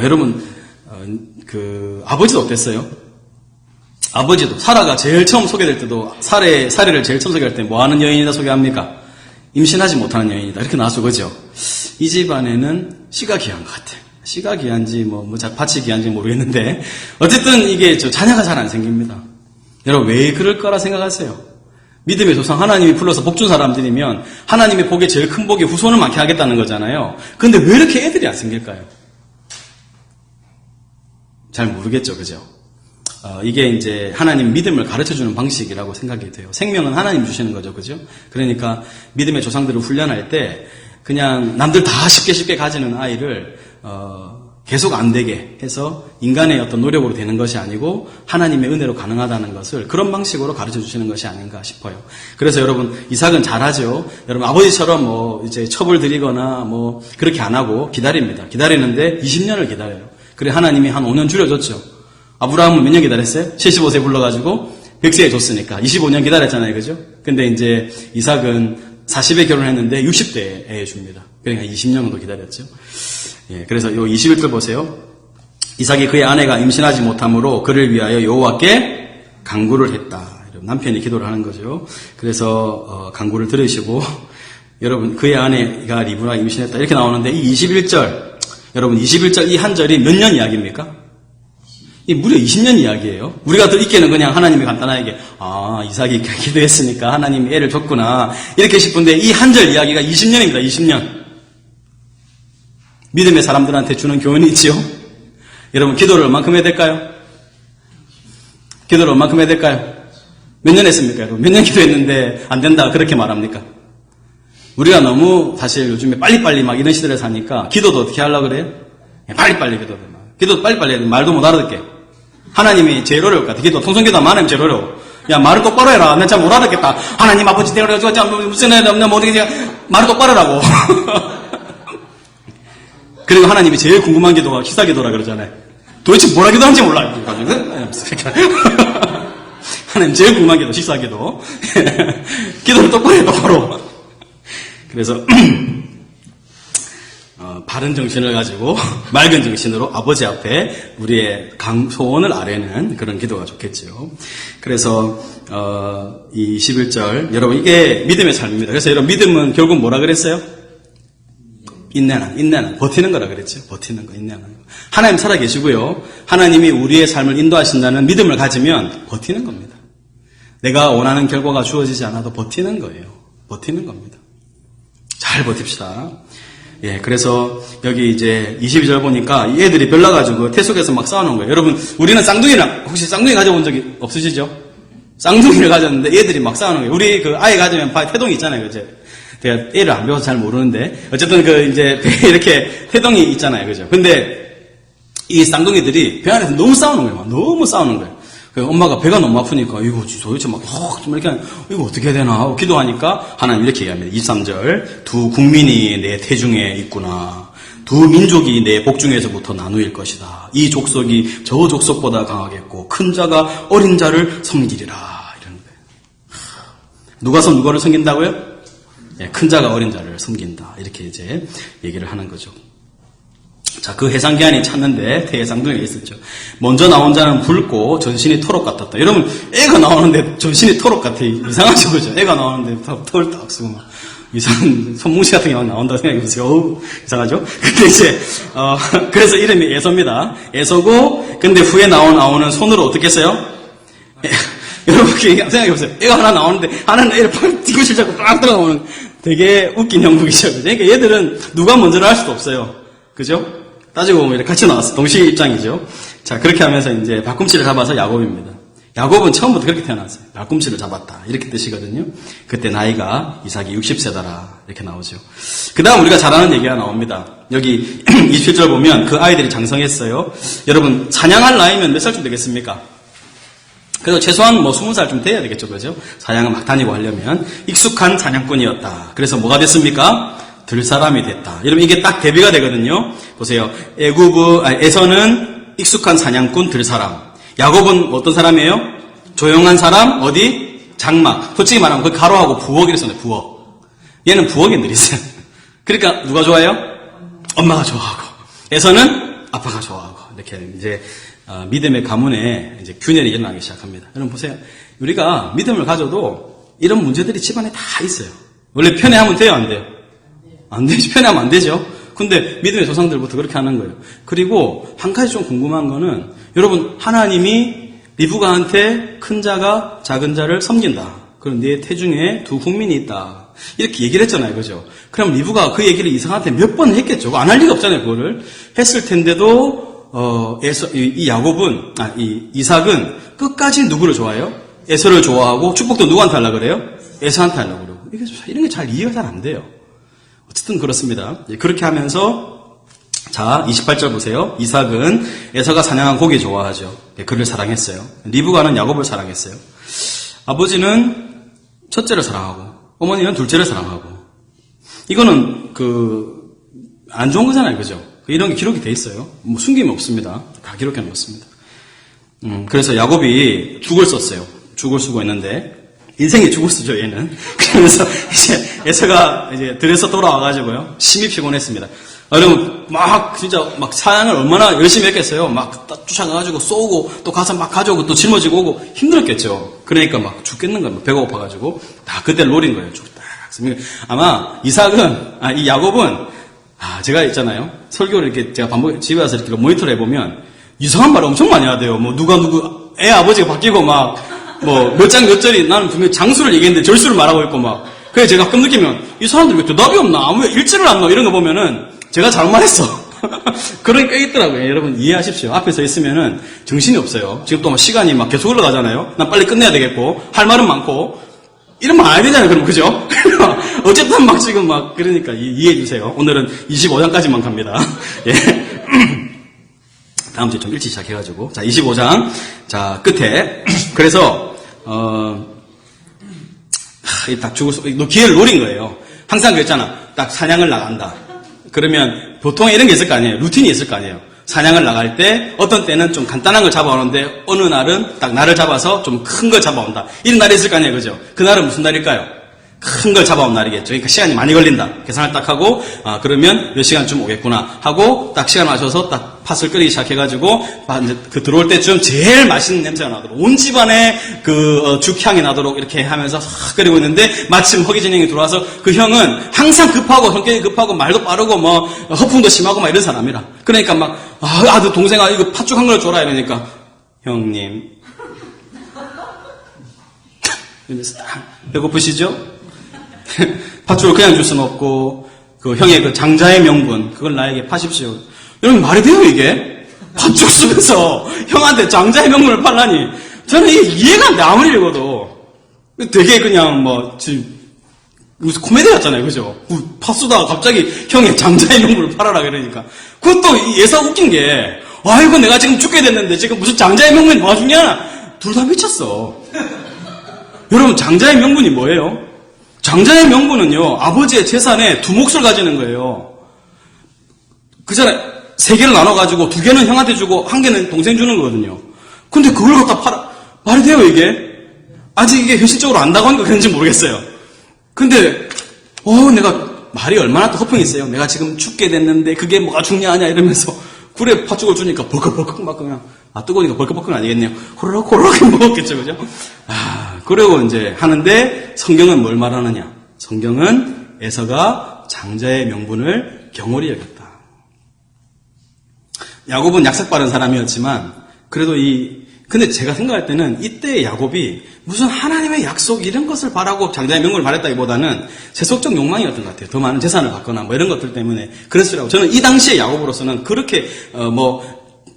여러분, 아버지도 어땠어요? 아버지도, 사라가 제일 처음 소개될 때도, 사례를 제일 처음 소개할 때 뭐 하는 여인이다 소개합니까? 임신하지 못하는 여인이다. 이렇게 나왔어, 그죠? 이 집안에는 씨가 귀한 것 같아. 씨가 귀한지, 밭이 귀한지 모르겠는데, 어쨌든 이게 자녀가 잘 안 생깁니다. 여러분, 왜 그럴 거라 생각하세요? 믿음의 조상 하나님이 불러서 복 준 사람들이면, 하나님의 복의 제일 큰 복이 후손을 많게 하겠다는 거잖아요. 근데 왜 이렇게 애들이 안 생길까요? 잘 모르겠죠, 그죠? 이게 이제 하나님 믿음을 가르쳐주는 방식이라고 생각이 돼요. 생명은 하나님 주시는 거죠, 그죠? 그러니까 믿음의 조상들을 훈련할 때 그냥 남들 다 쉽게 가지는 아이를 계속 안 되게 해서 인간의 어떤 노력으로 되는 것이 아니고 하나님의 은혜로 가능하다는 것을 그런 방식으로 가르쳐 주시는 것이 아닌가 싶어요. 그래서 여러분, 이삭은 잘하죠. 여러분, 아버지처럼 이제 첩을 들이거나 그렇게 안 하고 기다립니다. 기다리는데 20년을 기다려요. 그래 하나님이 한 5년 줄여줬죠. 아브라함은 몇 년 기다렸어요? 75세 불러가지고 100세에 줬으니까 25년 기다렸잖아요. 그죠? 근데 이제 이삭은 40에 결혼했는데 60대에 줍니다. 그러니까 20년 정도 기다렸죠. 예, 그래서 요 21절 보세요. 이삭이 그의 아내가 임신하지 못함으로 그를 위하여 여호와께 간구를 했다. 남편이 기도를 하는 거죠. 그래서 간구를 들으시고 여러분 그의 아내가 리브가 임신했다 이렇게 나오는데 이 21절 여러분 21절 이 한 절이 몇 년 이야기입니까? 이 무려 20년 이야기예요. 우리가 듣기에는 그냥 하나님이 간단하게 이삭이 기도했으니까 하나님이 애를 줬구나 이렇게 싶은데 이 한 절 이야기가 20년입니다. 20년. 믿음의 사람들한테 주는 교훈이 있지요. 여러분 기도를 얼만큼 해야 될까요? 기도를 얼만큼 해야 될까요? 몇 년 했습니까? 여러분? 몇 년 기도했는데 안 된다 그렇게 말합니까? 우리가 너무 사실 요즘에 빨리빨리 막 이런 시대를 사니까 기도도 어떻게 하려고 그래요? 빨리빨리 기도도 빨리빨리 해야 돼. 말도 못 알아듣게. 하나님이 제일 어려울 것 같아. 기도 통성기도 하나님 제일 어려워. 야 말을 똑바로 해라. 나 잘 못 알아듣겠다. 하나님 아버지 내가 무슨 애다 없나 뭐 어떻게 말을 똑바로 하라고. 그리고 하나님이 제일 궁금한 기도가 시사기도라 그러잖아요. 도대체 뭐라 기도하는지 몰라. 하나님 제일 궁금한 기도 시사기도. 기도를 똑바로 해 똑바로. 그래서 바른 정신을 가지고 맑은 정신으로 아버지 앞에 우리의 소원을 아뢰는 그런 기도가 좋겠죠. 그래서 이 21절 여러분 이게 믿음의 삶입니다. 그래서 여러분 믿음은 결국 뭐라 그랬어요? 인내는 버티는 거라 그랬죠. 버티는 거, 인내는 거. 하나님 살아계시고요. 하나님이 우리의 삶을 인도하신다는 믿음을 가지면 버티는 겁니다. 내가 원하는 결과가 주어지지 않아도 버티는 거예요. 버티는 겁니다. 잘 버팁시다. 예, 그래서 여기 이제 22절 보니까 이 애들이 별나가지고 태속에서 막 싸우는 거예요. 여러분, 우리는 쌍둥이랑, 혹시 쌍둥이 가져본 적이 없으시죠? 쌍둥이를 가졌는데 애들이 막 싸우는 거예요. 우리 그 아이 가지면 태동이 있잖아요. 그죠? 제가 애를 안 배워서 잘 모르는데, 어쨌든 이제 이렇게 태동이 있잖아요. 그죠? 근데 이 쌍둥이들이 배 안에서 너무 싸우는 거예요. 너무 싸우는 거예요. 엄마가 배가 너무 아프니까, 이거 도대체 막, 좀 이렇게, 이거 어떻게 해야 되나 하고 기도하니까, 하나님 이렇게 얘기합니다. 23절. 두 국민이 내 태중에 있구나. 두 민족이 내 복중에서부터 나누일 것이다. 이 족속이 저 족속보다 강하겠고, 큰 자가 어린 자를 섬기리라. 이러는 거예요. 누가 누구를 섬긴다고요? 네, 큰 자가 어린 자를 섬긴다. 이렇게 이제 얘기를 하는 거죠. 자, 그 해상기한이 찼는데 태해상둥이가 있었죠. 먼저 나온 자는 붉고 전신이 토록 같았다. 여러분, 애가 나오는데 전신이 토록 같아. 이상하죠, 그죠? 애가 나오는데 털 딱 쓰고 막 이상한 손뭉치 같은 게 나온다고 생각해보세요. 어우, 이상하죠? 근데 이제 그래서 이름이 에서입니다. 에서고, 근데 후에 나온 아우는 손으로 어떻게 했어요? 여러분 생각해보세요. 애가 하나 나오는데 하나는 애를 팍 뒤꿈치를 잡고 빡 들어가오는 되게 웃긴 형국이죠. 그죠? 그러니까 얘들은 누가 먼저를 할 수도 없어요. 그죠? 따지고 보면 이렇게 같이 나왔어. 동시 입장이죠. 자, 그렇게 하면서 이제 발꿈치를 잡아서 야곱입니다. 야곱은 처음부터 그렇게 태어났어요. 발꿈치를 잡았다. 이렇게 뜻이거든요. 그때 나이가 이삭이 60세다라. 이렇게 나오죠. 그 다음 우리가 잘 아는 얘기가 나옵니다. 여기 27절 보면 그 아이들이 장성했어요. 여러분, 사냥할 나이면 몇 살쯤 되겠습니까? 그래서 최소한 20살쯤 돼야 되겠죠. 그죠? 사냥을 막 다니고 하려면. 익숙한 사냥꾼이었다. 그래서 뭐가 됐습니까? 들 사람이 됐다. 여러분 이게 딱 대비가 되거든요. 보세요. 에서는 익숙한 사냥꾼 들 사람. 야곱은 어떤 사람이에요? 조용한 사람 어디? 장막. 솔직히 말하면 그 가로하고 부엌이라 썼네. 부엌. 얘는 부엌에 늘 있어요. 그러니까 누가 좋아해요? 엄마가 좋아하고. 에서는 아빠가 좋아하고. 이렇게 이제 믿음의 가문에 이제 균열이 일어나기 시작합니다. 여러분 보세요. 우리가 믿음을 가져도 이런 문제들이 집안에 다 있어요. 원래 편애하면 돼요, 안 돼요? 안 되죠. 편애하면 안 되죠. 근데 믿음의 조상들부터 그렇게 하는 거예요. 그리고 한 가지 좀 궁금한 거는 여러분 하나님이 리브가한테 큰 자가 작은 자를 섬긴다. 그럼 네 태중에 두 국민이 있다. 이렇게 얘기를 했잖아요. 그죠? 그럼 리브가 그 얘기를 이삭한테 몇 번 했겠죠. 안 할 리가 없잖아요. 그거를. 했을 텐데도 이삭은 끝까지 누구를 좋아해요? 에서를 좋아하고 축복도 누구한테 하려고 그래요? 에서한테 하려고 그러고. 이런 게 잘 이해가 잘 안 돼요. 어쨌든 그렇습니다. 그렇게 하면서 자 28절 보세요. 이삭은 에서가 사냥한 고기 좋아하죠. 그를 사랑했어요. 리브가는 야곱을 사랑했어요. 아버지는 첫째를 사랑하고 어머니는 둘째를 사랑하고 이거는 안 좋은 거잖아요. 그죠? 이런 게 기록이 돼 있어요. 뭐 숨김이 없습니다. 다 기록해 놓았습니다. 그래서 야곱이 죽을 썼어요. 죽을 쓰고 있는데, 인생이 죽을 쓰죠, 얘는. 그러면서 이제 에서가 이제 들에서 돌아와가지고요, 심히 피곤했습니다. 여러분, 막, 진짜, 막 사냥을 얼마나 열심히 했겠어요. 막 쫓아가가지고 쏘고, 또 가서 막 가져오고, 또 짊어지고 오고, 힘들었겠죠. 그러니까 막 죽겠는 거예요. 배가 고파가지고. 다 그때 노린 거예요. 죽다. 아마 이 야곱은, 제가 있잖아요. 설교를 이렇게 제가 집에 와서 이렇게 모니터를 해보면, 이상한 말을 엄청 많이 하대요. 뭐, 애 아버지가 바뀌고 막, 뭐, 몇 장 몇 절이, 나는 분명히 장수를 얘기했는데 절수를 말하고 있고 막. 그래서 제가 가끔 느끼면, 이 사람들 왜 대답이 없나? 아무 왜 일지를 안 넣어? 이런 거 보면은, 제가 잘못 말했어. 그런 게 있더라고요. 여러분 이해하십시오. 앞에 서 있으면은 정신이 없어요. 지금 또 시간이 막 계속 흘러가잖아요. 난 빨리 끝내야 되겠고, 할 말은 많고, 이러면 안 해야 되잖아요. 그럼, 그죠? 어쨌든 막 지금 막, 그러니까 이해해주세요. 오늘은 25장까지만 갑니다. 예. 다음 주에 좀 일찍 시작해가지고. 자, 25장. 자, 끝에. 그래서, 딱 너 기회를 노린 거예요. 항상 그랬잖아. 딱 사냥을 나간다. 그러면 보통 이런 게 있을 거 아니에요. 루틴이 있을 거 아니에요. 사냥을 나갈 때 어떤 때는 좀 간단한 걸 잡아오는데 어느 날은 딱 날을 잡아서 좀 큰 걸 잡아온다. 이런 날이 있을 거 아니에요. 그죠? 그날은 무슨 날일까요? 큰 걸 잡아온 날이겠죠. 그러니까 시간이 많이 걸린다. 계산을 딱 하고 그러면 몇 시간쯤 오겠구나 하고 딱 시간 맞춰서 딱 팥을 끓이기 시작해가지고 이제 그 들어올 때쯤 제일 맛있는 냄새가 나도록 온 집안에 죽향이 나도록 이렇게 하면서 싹 끓이고 있는데 마침 허기진 형이 들어와서 그 형은 항상 급하고 성격이 급하고 말도 빠르고 뭐 허풍도 심하고 막 이런 사람이라. 그러니까 막 아들 동생아 이거 팥죽 한 그릇 줘라 이러니까 형님 이러면서 배고프시죠? 팥죽을 그냥 줄 수는 없고, 그 형의 그 장자의 명분, 그걸 나에게 파십시오. 여러분, 말이 돼요, 이게? 팥죽 쓰면서 형한테 장자의 명분을 팔라니. 저는 이게 이해가 안 돼, 아무리 읽어도. 되게 그냥 무슨 코미디 같잖아요, 그죠? 팥 쓰다가 갑자기 형의 장자의 명분을 팔아라, 그러니까. 그것도 예사 웃긴 게, 아이고, 내가 지금 죽게 됐는데, 지금 무슨 장자의 명분이 뭐가 중요하나? 둘 다 미쳤어. 여러분, 장자의 명분이 뭐예요? 장자의 명분은요, 아버지의 재산에 두 몫을 가지는 거예요. 그 전에 3개를 나눠가지고 2개는 형한테 주고 1개는 동생 주는 거거든요. 근데 그걸 갖다 말이 돼요, 이게? 아직 이게 현실적으로 안다고 하니까 그런지 모르겠어요. 근데, 내가 말이 얼마나 또 허풍이 있어요. 내가 지금 죽게 됐는데 그게 뭐가 중요하냐 이러면서 굴에 팥죽을 주니까 벌컥벌컥 막 그냥, 뜨거우니까 벌컥벌컥은 아니겠네요. 호로록 먹었겠죠, 그죠? 그러고 이제 하는데 성경은 뭘 말하느냐? 성경은 에서가 장자의 명분을 경홀히 여겼다. 야곱은 약삭 빠른 사람이었지만 그래도 근데 제가 생각할 때는 이때의 야곱이 무슨 하나님의 약속 이런 것을 바라고 장자의 명분을 바랬다기보다는 세속적 욕망이었던 것 같아요. 더 많은 재산을 받거나 뭐 이런 것들 때문에 그랬으라고. 저는 이 당시의 야곱으로서는 그렇게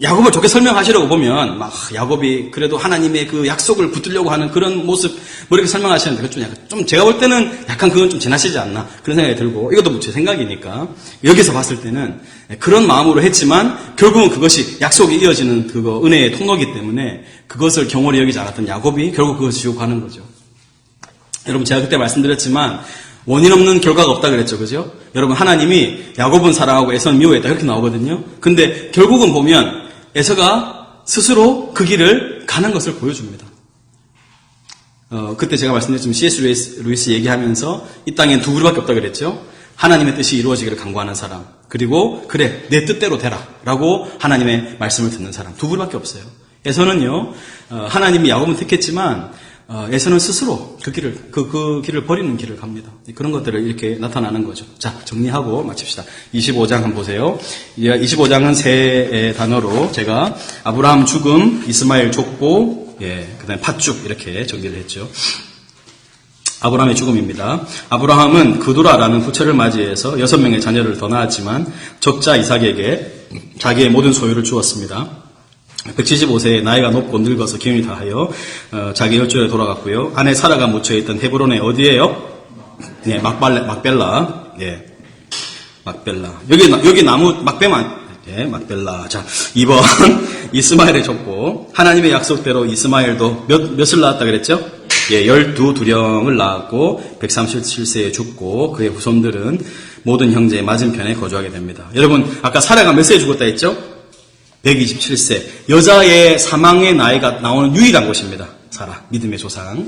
야곱을 좋게 설명하시려고 보면 막 야곱이 그래도 하나님의 그 약속을 붙들려고 하는 그런 모습 뭐 이렇게 설명하시는데 좀 제가 볼 때는 약간 그건 좀 지나치지 않나 그런 생각이 들고 이것도 제 생각이니까 여기서 봤을 때는 그런 마음으로 했지만 결국은 그것이 약속이 이어지는 그거 은혜의 통로이기 때문에 그것을 경홀히 여기지 않았던 야곱이 결국 그것을 지고 가는 거죠. 여러분 제가 그때 말씀드렸지만 원인 없는 결과가 없다 그랬죠. 그죠? 여러분 하나님이 야곱은 사랑하고 에서는 미워했다 이렇게 나오거든요. 근데 결국은 보면 에서가 스스로 그 길을 가는 것을 보여줍니다. 그때 제가 말씀드렸지만 C.S. 루이스 얘기하면서 이 땅엔 두 그루밖에 없다 그랬죠. 하나님의 뜻이 이루어지기를 간구하는 사람 그리고 그래 내 뜻대로 되라 라고 하나님의 말씀을 듣는 사람 두 그루밖에 없어요. 에서는요 하나님이 야곱은 택했지만 에서는 스스로 그 길을 버리는 길을 갑니다. 그런 것들을 이렇게 나타나는 거죠. 자, 정리하고 마칩시다. 25장 한번 보세요. 25장은 세 단어로 제가 아브라함 죽음, 이스마엘 족보, 그 다음에 팥죽 이렇게 정리를 했죠. 아브라함의 죽음입니다. 아브라함은 그두라라는 부처를 맞이해서 6명의 자녀를 더 낳았지만 적자 이삭에게 자기의 모든 소유를 주었습니다. 175세에 나이가 높고 늙어서 기운이 다하여 자기 혈주에 돌아갔고요. 아내 사라가 묻혀있던 헤브론의 어디예요? 네, 막벨라. 예, 막벨라. 여기 나무 막배만. 예, 막벨라. 자, 2번 이스마엘의 족보. 하나님의 약속대로 이스마엘도 몇을 낳았다 그랬죠? 예, 12두령을 낳았고 137세에 죽고 그의 후손들은 모든 형제의 맞은편에 거주하게 됩니다. 여러분 아까 사라가 몇 세에 죽었다 했죠? 127세. 여자의 사망의 나이가 나오는 유일한 곳입니다. 사라. 믿음의 조상.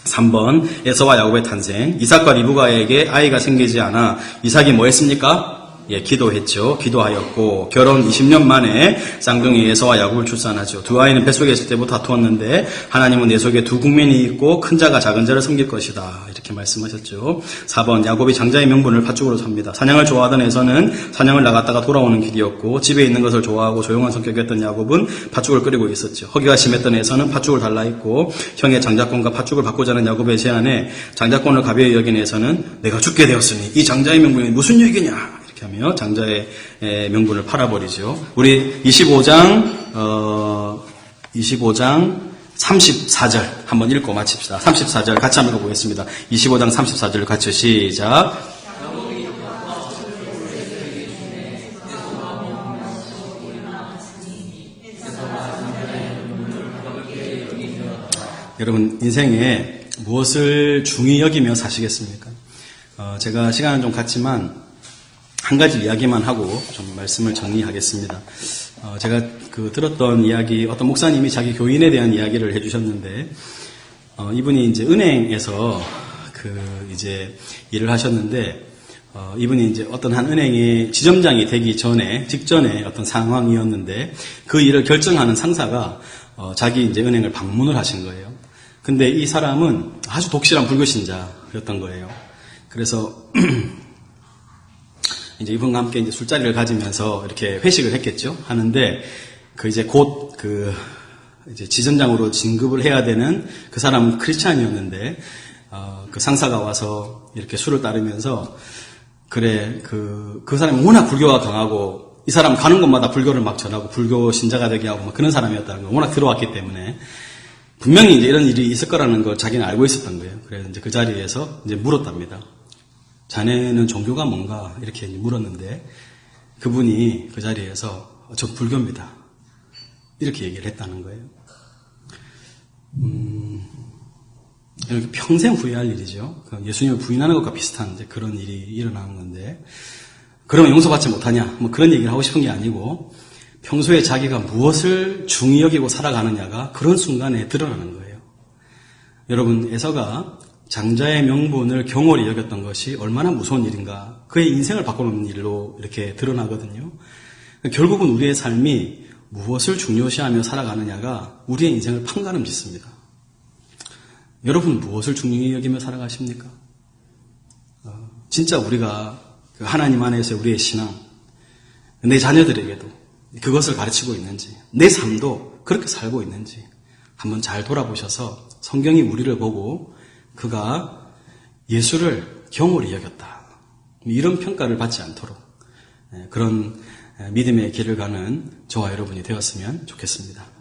3번 에서와 야곱의 탄생. 이삭과 리브가에게 아이가 생기지 않아 이삭이 뭐 했습니까? 예, 기도했죠. 기도하였고 결혼 20년 만에 쌍둥이 에서와 야곱을 출산하죠. 두 아이는 뱃속에 있을 때부터 다투었는데 하나님은 내 속에 두 국민이 있고 큰 자가 작은 자를 섬길 것이다. 이렇게 말씀하셨죠. 4번 야곱이 장자의 명분을 팥죽으로 삽니다. 사냥을 좋아하던 에서는 사냥을 나갔다가 돌아오는 길이었고 집에 있는 것을 좋아하고 조용한 성격이었던 야곱은 팥죽을 끓이고 있었죠. 허기가 심했던 에서는 팥죽을 달라 했고 형의 장자권과 팥죽을 바꾸자는 야곱의 제안에 장자권을 가벼이 여긴 에서는 내가 죽게 되었으니 이 장자의 명분이 무슨 얘기냐 하며 장자의 명분을 팔아버리죠. 우리 25장 34절 한번 읽고 마칩시다. 34절 같이 한번 읽어보겠습니다. 25장 34절 같이 시작. 여러분 인생에 무엇을 중히 여기며 사시겠습니까? 제가 시간은 좀 갔지만 한 가지 이야기만 하고 좀 말씀을 정리하겠습니다. 제가 들었던 이야기, 어떤 목사님이 자기 교인에 대한 이야기를 해주셨는데, 이분이 이제 은행에서 이제 일을 하셨는데, 이분이 이제 어떤 한 은행의 지점장이 되기 직전에 어떤 상황이었는데, 그 일을 결정하는 상사가 자기 이제 은행을 방문을 하신 거예요. 근데 이 사람은 아주 독실한 불교신자였던 거예요. 그래서, 이제 이분과 함께 이제 술자리를 가지면서 이렇게 회식을 했겠죠. 하는데, 이제 곧 이제 지점장으로 진급을 해야 되는 그 사람은 크리스찬이었는데, 그 상사가 와서 이렇게 술을 따르면서, 그래, 그 사람이 워낙 불교가 강하고, 이 사람 가는 곳마다 불교를 막 전하고, 불교 신자가 되게 하고, 막 그런 사람이었다는 걸 워낙 들어왔기 때문에, 분명히 이제 이런 일이 있을 거라는 걸 자기는 알고 있었던 거예요. 그래서 이제 그 자리에서 이제 물었답니다. 자네는 종교가 뭔가? 이렇게 물었는데 그분이 그 자리에서 저 불교입니다. 이렇게 얘기를 했다는 거예요. 이렇게 평생 후회할 일이죠. 예수님을 부인하는 것과 비슷한 이제 그런 일이 일어나는 건데 그러면 용서받지 못하냐? 뭐 그런 얘기를 하고 싶은 게 아니고 평소에 자기가 무엇을 중히 여기고 살아가느냐가 그런 순간에 드러나는 거예요. 여러분 에서가 장자의 명분을 경홀히 여겼던 것이 얼마나 무서운 일인가. 그의 인생을 바꿔놓는 일로 이렇게 드러나거든요. 결국은 우리의 삶이 무엇을 중요시하며 살아가느냐가 우리의 인생을 판가름 짓습니다. 여러분 무엇을 중요히 여기며 살아가십니까? 진짜 우리가 하나님 안에서 우리의 신앙, 내 자녀들에게도 그것을 가르치고 있는지, 내 삶도 그렇게 살고 있는지 한번 잘 돌아보셔서 성경이 우리를 보고 그가 예수를 경홀히 여겼다. 이런 평가를 받지 않도록 그런 믿음의 길을 가는 저와 여러분이 되었으면 좋겠습니다.